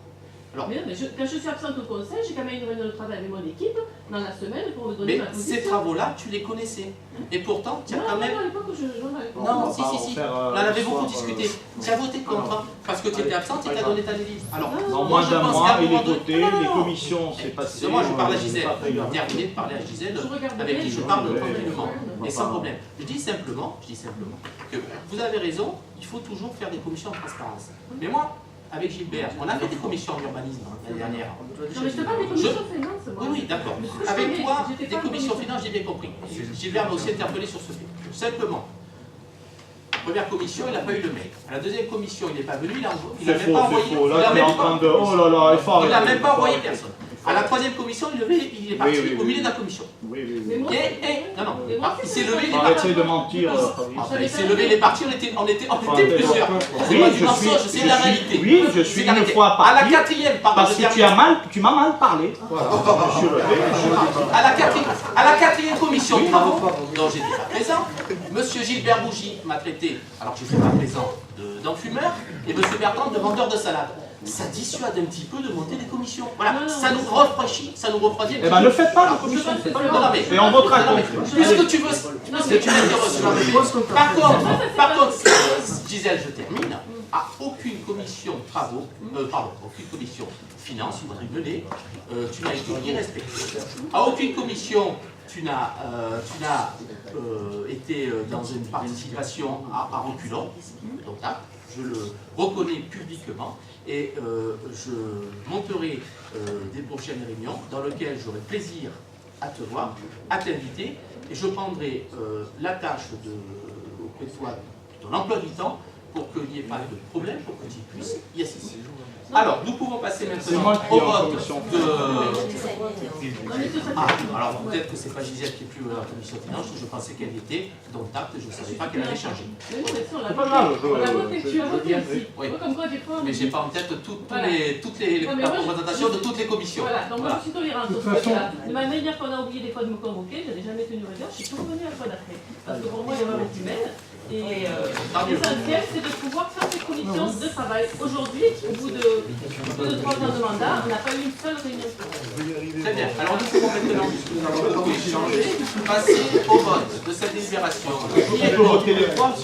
Alors, Mais quand je suis absente au conseil, j'ai quand même une réunion de travail avec mon équipe dans la semaine pour me donner mais ma position. ces travaux-là, tu les connaissais. Et pourtant, tu as quand même... Non, à l'époque, j'en avais pas. Non, si. On en avait beaucoup discuté. Tu as voté contre parce que tu étais absente et tu as donné ta délibération. Alors, Dans moi moins je d'un pense mois, qu'à un il est moment donné- voté, Non, les non. commissions, c'est passé. Moi, je parle à Gisèle. c'est pas très Je grave. vais terminer de parler à Gisèle, Je regarde avec bien, qui je je parle regarde tranquillement bien. et sans problème. Je dis simplement que vous avez raison, il faut toujours faire des commissions en transparence. Mais moi, avec Gilbert, on a fait des commissions en urbanisme l'année dernière. Non, mais je te parle des commissions finances, moi. Oui, d'accord. Mais ce que je Avec connais, toi, j'étais des pas en commissions finances, j'ai bien compris. Gilbert m'a aussi interpellé sur ce fait. Simplement, première commission, il n'a pas eu le mail. À la deuxième commission, il n'est pas venu, il n'a C'est même faux, pas c'est envoyé. faux. Il Là, n'a tu es même en train pas- de... Oh là là, il faut il n'a arrêter. même pas envoyé personne. À la troisième commission, il est parti Oui, oui, au milieu de la oui. commission. Oui, oui, Mais oui. moi, Non, Mais moi, il c'est s'est ça. levé, il est Arrêtez parti. de mentir, Fabrice. Il s'est levé, il est parti, on était plusieurs. C'est Oui, pas du je mensonge, suis, c'est la réalité. oui, je C'est suis la une réalité. fois À la parti quatrième, pardon, parce je que termine. tu m'as mal parlé. Voilà, je suis levé. À la quatrième commission de travaux, dont j'étais pas présent, monsieur Gilbert Bougie m'a traité, alors que je ne suis pas présent, d'enfumeur, et monsieur Bertrand de vendeur de salade. Ça dissuade un petit peu de monter des commissions. Voilà, Non, ça nous refroidit, ça nous refroidit. Eh bien, ne faites pas de je commission. pense que Non, c'est non, mais- Et on votera non, mais contre. puisque tu veux m'interroger. Par contre, Gisèle, je termine. À aucune commission travaux, aucune commission finance ou tribunée, tu n'as été irrespecté. À aucune commission tu n'as été dans une participation à reculons, donc là, je le reconnais publiquement, et je monterai des prochaines réunions dans lesquelles j'aurai plaisir à te voir, à t'inviter, et je prendrai la tâche auprès de toi, de l'emploi du temps, pour qu'il n'y ait pas de problème, pour que tu puisses y assister. Alors, nous pouvons passer maintenant au vote de... Ah, alors peut-être que c'est pas Gisèle qui est plus à la commission finance, je pensais qu'elle était dans tacte, je ne savais pas qu'elle avait changé. C'est pas grave, Tu as voté aussi. Oui. Comme quoi, des fois, Mais j'ai pas en tête Voilà. la représentation de toutes les commissions. Voilà, donc moi Voilà. je suis tolérante sur ce côté-là. De la même manière qu'on a oublié des fois de me convoquer, je n'ai jamais tenu rigueur, je suis tout revenue à la fois d'après. Parce que pour moi, l'erreur est humaine. Et l'essentiel, c'est de pouvoir faire ces commissions de travail. Aujourd'hui, au bout de 3 ans de mandat, on n'a pas eu une seule réunion. Très bien. Alors nous pouvons maintenant, puisque nous avons beaucoup échangé, passer au vote de cette délibération. On peut voter les trois.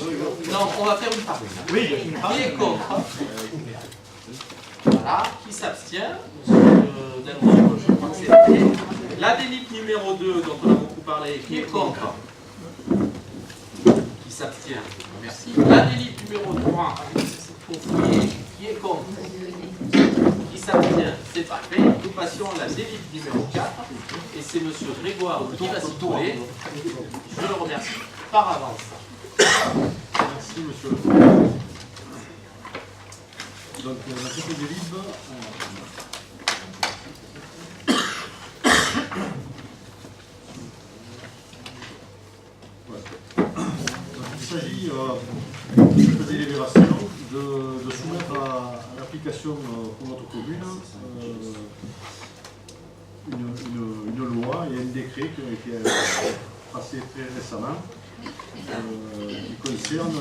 Non, on va faire une par une. Oui, il y a une part. Qui est contre? Voilà. Qui s'abstient? Monsieur Delvaux, je crois que c'est fait. La délite numéro 2, dont on a beaucoup parlé, qui est contre? Qui s'abstient? Merci. La délite numéro 3, qui est contre? Qui s'abstient? C'est parfait. Nous passions à la délite numéro 4, et c'est monsieur Grégoire qui va s'y trouver. Je le remercie par avance. Merci, monsieur le président. Donc, la cité des libres. Il s'agit de cette délibération de soumettre à l'application pour notre commune une loi et un décret qui ont été passés très récemment qui concerne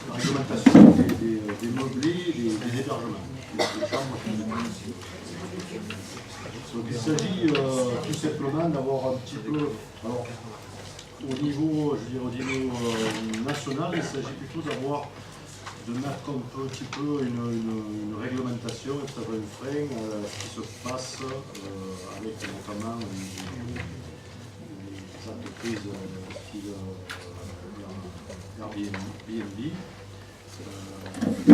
la réglementation des meublés et des hébergements, des chambres. Donc il s'agit tout simplement d'avoir un petit peu, alors au niveau, au niveau national, il s'agit plutôt de mettre un petit peu une réglementation, un frein à ce qui se passe avec notamment les entreprises style Airbnb, où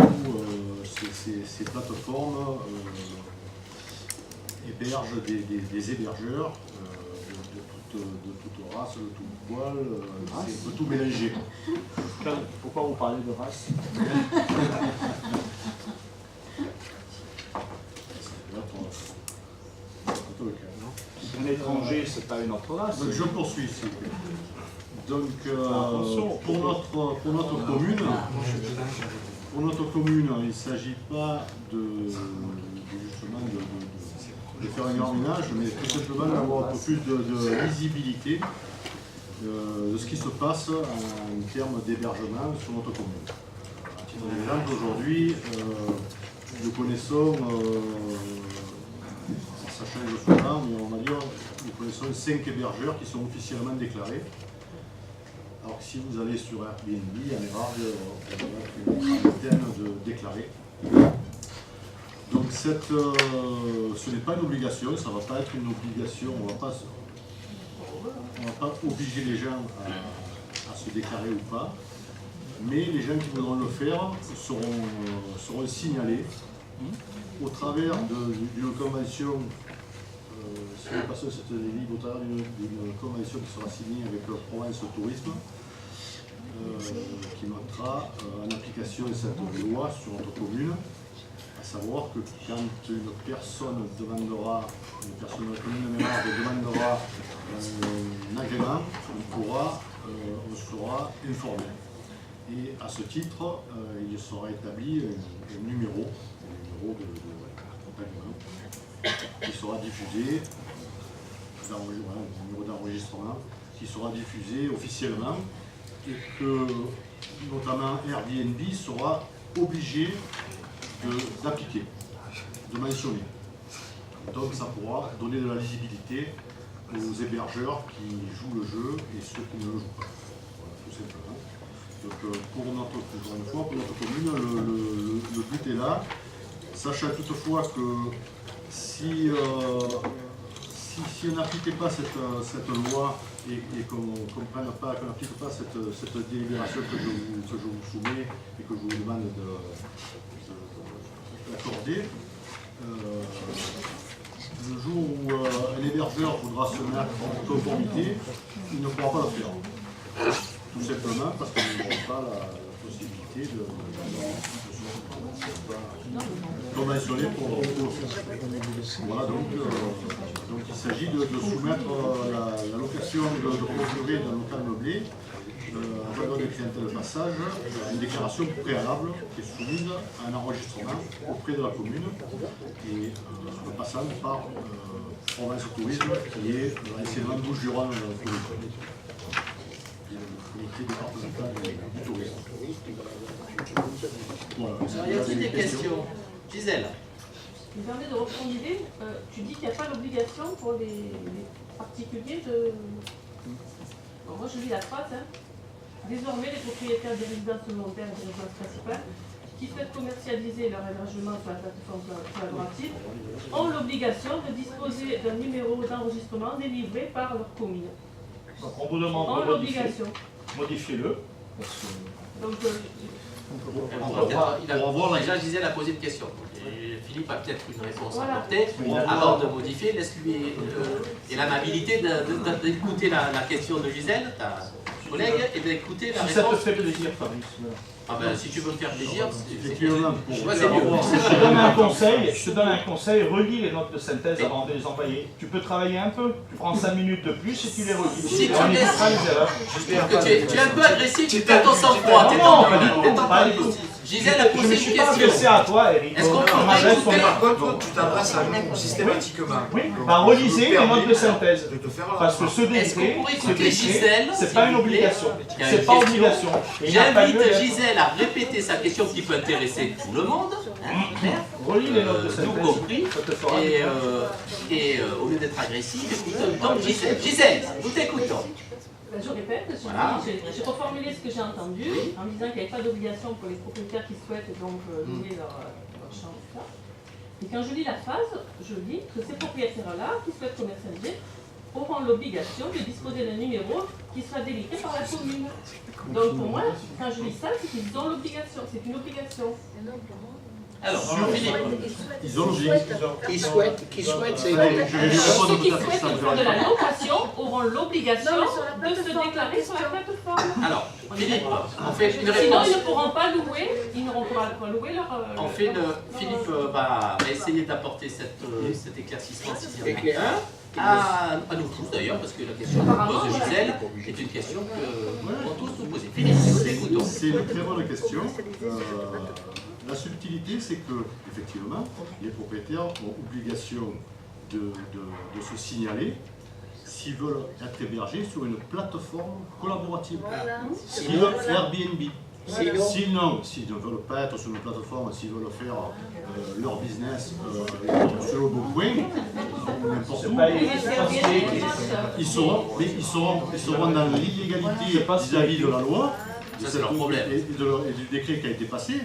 ces plateformes hébergent des hébergeurs de toute race, de tout poil, c'est un peu tout mélangé. Pourquoi vous parlez de race? Un étranger, c'est pas une autre race. Donc je poursuis, s'il vous plaît. Donc pour notre commune, il ne s'agit pas justement de faire un grand ménage, mais tout simplement d'avoir un peu plus de visibilité de ce qui se passe en termes d'hébergement sur notre commune. À titre d'exemple, aujourd'hui, nous connaissons, ça change souvent, mais on va dire, nous connaissons 5 hébergeurs qui sont officiellement déclarés. Alors que si vous allez sur Airbnb, en général, une trentaine de déclarés. Donc ce n'est pas une obligation, ça ne va pas être une obligation, on ne va pas obliger les gens à se déclarer ou pas, mais les gens qui voudront le faire seront signalés au travers d'une convention, si on passe cette livre, au travers d'une convention qui sera signée avec Provence Tourisme, qui mettra en application cette loi sur notre commune. À savoir que quand une personne demandera, une personne de la commune demandera un agrément, on sera informé. Et à ce titre, il sera établi un numéro d'agrément qui sera diffusé, un numéro d'enregistrement qui sera diffusé officiellement et que notamment Airbnb sera obligé d'appliquer, de mentionner. Donc ça pourra donner de la lisibilité aux hébergeurs qui jouent le jeu et ceux qui ne le jouent pas. Voilà, tout simplement. Donc pour notre commune, le but est là, sachant toutefois que si si on n'appliquait pas cette loi et qu'on n'applique pas cette délibération que je vous soumets et que je vous demande d'accorder, le jour où un hébergeur voudra se mettre en conformité, il ne pourra pas le faire. Tout simplement parce qu'il n'aura pas la possibilité de conventionner pour le faire. Voilà, donc il s'agit de soumettre la location de courte durée d'un local meublé à valeur de clientèle de passage à une déclaration préalable qui est soumise à un enregistrement auprès de la commune et en passant par Provence Tourisme qui est anciennement Bouches-du-Rhône Tourisme. Le comité départemental du tourisme. Voilà. Alors, y a-t-il des questions? Gisèle? Il me permet de reprendre l'idée. Tu dis qu'il n'y a pas d'obligation pour les particuliers de... Bon, moi je lis la phrase. Hein. Désormais, les propriétaires des résidences secondaires et des résidences principales qui souhaitent commercialiser leur hébergement sur la plateforme collaborative ont l'obligation de disposer d'un numéro d'enregistrement délivré par leur commune. Donc on vous demande Ont de l'obligation. modifiez-le. Donc, Il a déjà Gisèle a posé une question. Et Philippe a peut-être une réponse à Voilà. apporter. Avant de modifier, laisse-lui et l'amabilité d'écouter la question de Gisèle, ta collègue, et d'écouter la Si ça te réponse. fait plaisir, Fabrice. Ah ben, si tu veux me faire plaisir, Effectivement, je vois c'est mieux. Je te donne un conseil, relis les notes de synthèse avant de les envoyer. Tu peux travailler un peu, tu prends 5 minutes de plus et tu les relis. Si tu on laisses- évitera les erreurs. Je trouve que tu es un peu agressif, tu perds ton sang-froid. Non, pas du tout, pas du tout. Gisèle a Je ne posé me une suis pas question. adressé à toi, Eric. Est-ce qu'on peut Je m'adresse écouter- au- Par contre, tu t'adresses à nous systématiquement. Oui, Donc, bah je relisez me les permets notes de synthèse. de te faire Parce que ce Est-ce qu'on décret, pourrait écouter Gisèle, c'est s'il pas une vous plaît, obligation. qui a C'est une pas question. obligation. Et il n'y a pas lieu J'invite d'être- Gisèle à répéter sa question qui peut intéresser tout le monde. Relis les notes de Nous synthèse. compris. Ça te fera Et, plaisir. au lieu d'être agressif, écoute donc Gisèle. Gisèle, nous t'écoutons. ben, je répète, Voilà. j'ai reformulé ce que j'ai entendu en disant qu'il n'y avait pas d'obligation pour les propriétaires qui souhaitent donc louer leur chambre. tout ça. Et quand je lis la phrase, je lis que ces propriétaires-là qui souhaitent commercialiser auront l'obligation de disposer d'un numéro qui sera délivré par la commune. Donc pour moi, quand je lis ça, c'est qu'ils ont l'obligation, c'est une obligation. Alors, Philippe, ils ont l'obligation. Qui souhaite, c'est Je vais lui répondre Ceux qui tout à fait, souhaitent ça me faire de la location auront l'obligation Non, mais sur la de se plateforme, déclarer sur la plateforme. alors, Philippe, on fait une Sinon, réponse. ils ne pourront pas louer, ils n'auront pas louer leur... On fait Philippe va essayer d'apporter cet éclaircissement si c'est Éclair. à nous tous d'ailleurs, parce que la question que pose Gisèle est une question que nous devons tous nous poser. Philippe, nous écoutons. C'est une très bonne question. La subtilité, c'est que, effectivement, les propriétaires ont obligation de se signaler s'ils veulent être hébergés sur une plateforme collaborative. Sinon, Airbnb. Sinon, s'ils ne veulent pas être sur une plateforme, s'ils veulent faire leur business sur le bon coin, n'importe où, Pas ils seront dans l'illégalité vis-à-vis de la loi. Ça, c'est leur problème. Et du décret qui a été passé.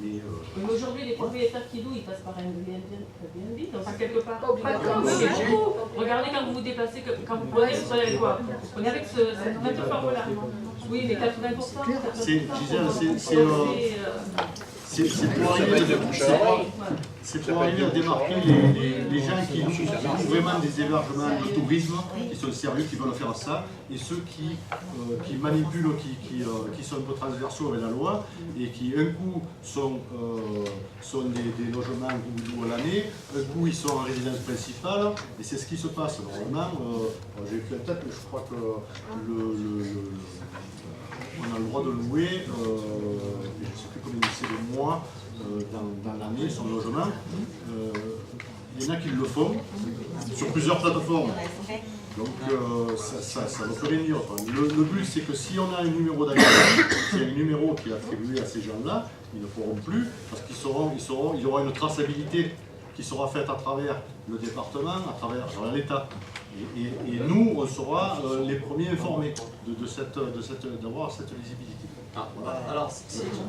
Mais Mais aujourd'hui, les propriétaires qui louent, ils passent par un Airbnb, donc c'est quelque part. Pas obligatoire. Oui, mais beaucoup. Regardez quand vous vous déplacez, quand vous prenez, vous prenez avec quoi? Vous prenez avec cette plateforme-là. Oui, mais 80%. c'est pour arriver à démarquer les gens qui louent vraiment des hébergements de tourisme, qui sont sérieux, qui veulent faire ça, et ceux qui manipulent, qui sont un peu transversaux avec la loi, et qui un coup sont des logements où à l'année, un coup ils sont en résidence principale, et c'est ce qui se passe. Normalement, j'ai fait la tête, mais je crois que on a le droit de louer, je ne sais plus combien c'est de mois dans l'année, son logement. Il y en a qui le font sur plusieurs plateformes. Donc ça ne peut rien dire. Enfin, le but c'est que si on a un numéro d'agrément, s'il y a un numéro qui est attribué à ces gens-là, ils ne pourront plus, parce il y aura une traçabilité qui sera faite à travers le département, à travers l'État. Et nous, on sera les premiers informés d'avoir cette visibilité. Ah, alors,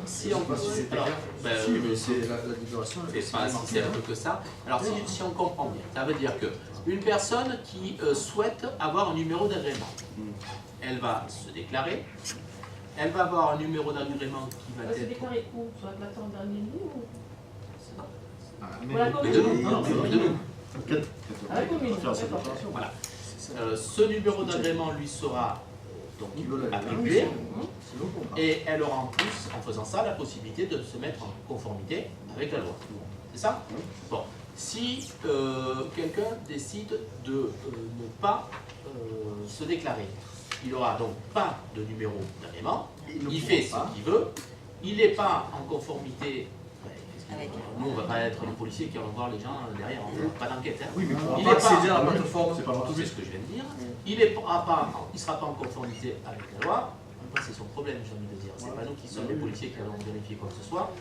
si on peut. Alors, C'est la déclaration. c'est pas si simple que ça. Alors, si on comprend bien, ça veut dire que une personne qui souhaite avoir un numéro d'agrément. Elle va se déclarer, elle va avoir un numéro d'agrément qui va Ça s'est être... déclaré où? Sur la plateforme d'Airbnb ou Mais la Mais commune? de nous, non, de nous. À la commune, Faire cette d'accord. opération. Voilà. Ce numéro d'agrément lui sera donc attribué et elle aura en plus, en faisant ça, la possibilité de se mettre en conformité avec la loi. C'est ça? Bon. Si quelqu'un décide de ne pas se déclarer, il n'aura donc pas de numéro d'agrément, il fait ce qu'il veut, il n'est pas en conformité. Nous, on ne va pas être les policiers qui vont voir les gens derrière, on ne fera pas d'enquête. Hein. Oui, mais on Il va est pas accéder à la plateforme. C'est pas C'est l'entreprise. ce que je viens de dire. Il ne sera pas en conformité avec la loi. Après, c'est son problème, j'ai envie de dire. C'est pas nous qui sommes les policiers qui allons vérifier quoi que ce soit.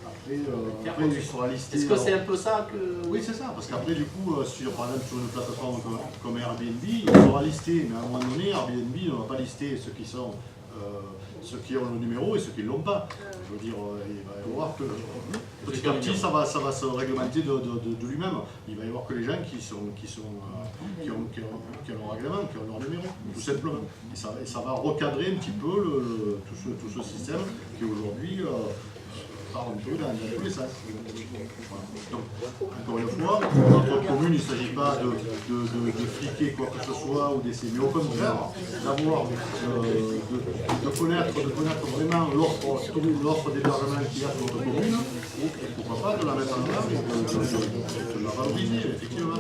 Après, il sera listé. Est-ce que c'est un peu ça que... Oui, c'est ça, parce qu'après, du coup, par exemple, sur une plateforme comme Airbnb, il sera listé, mais à un moment donné, Airbnb ne va pas lister ceux qui ont le numéro et ceux qui ne l'ont pas. Je veux dire, il va y avoir que petit à petit, ça va se réglementer de lui-même. Il va y avoir que les gens qui ont leur agrément, qui ont leur numéro, tout simplement. Et ça va recadrer un petit peu tout ce système qui aujourd'hui part un peu dans tous les sens. Voilà. Donc, encore une fois, dans notre commune, il ne s'agit pas de fliquer quoi que ce soit ou d'essayer, mais au contraire, d'avoir, de connaître vraiment l'offre d'hébergement qu'il y a sur notre commune, et pourquoi pas de la mettre en avant et de la valoriser, effectivement.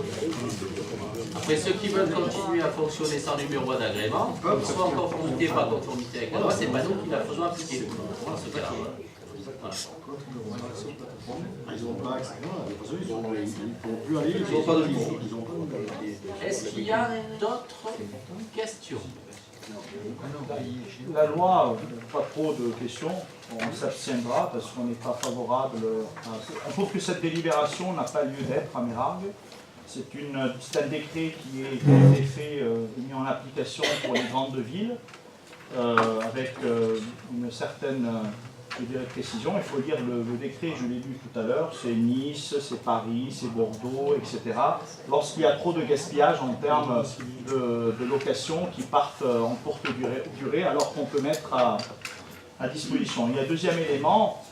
Après, ceux qui veulent continuer à fonctionner sans numéro d'agrément, soit en conformité, pas conformité avec la loi, c'est pas nous qui la faisons appliquer. Dans ce cas-là. Voilà. Ils n'ont pas accès, de toute façon, ils ne pourront plus aller, ils n'ont pas de numéro. Est-ce qu'il y a d'autres questions? La loi, pas trop de questions, on s'abstiendra parce qu'on n'est pas favorable on trouve que cette délibération n'a pas lieu d'être à Mérargues. C'est un décret qui a été fait et mis en application pour les grandes villes avec une certaine précision. Il faut lire le décret, je l'ai lu tout à l'heure, c'est Nice, c'est Paris, c'est Bordeaux, etc. Lorsqu'il y a trop de gaspillage en termes de location qui partent en courte durée alors qu'on peut mettre à disposition. Il y a un deuxième élément,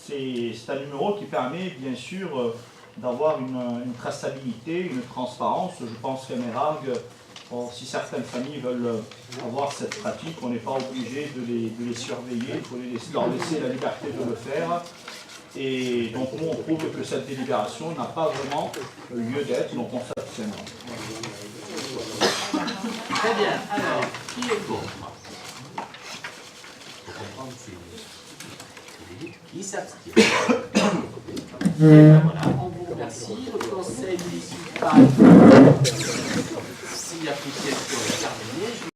c'est un numéro qui permet bien sûr d'avoir une traçabilité, une transparence. Je pense qu'à Mérargues, si certaines familles veulent avoir cette pratique, on n'est pas obligé de les surveiller, il faut leur laisser la liberté de le faire. Et donc nous, on trouve que cette délibération n'a pas vraiment lieu d'être, donc on s'abstiendra. Très bien. Alors, qui est contre? Pour comprendre, qui s'abstient? Voilà, on vous remercie. Le conseil municipal, s'il y a plus de questions, est terminé.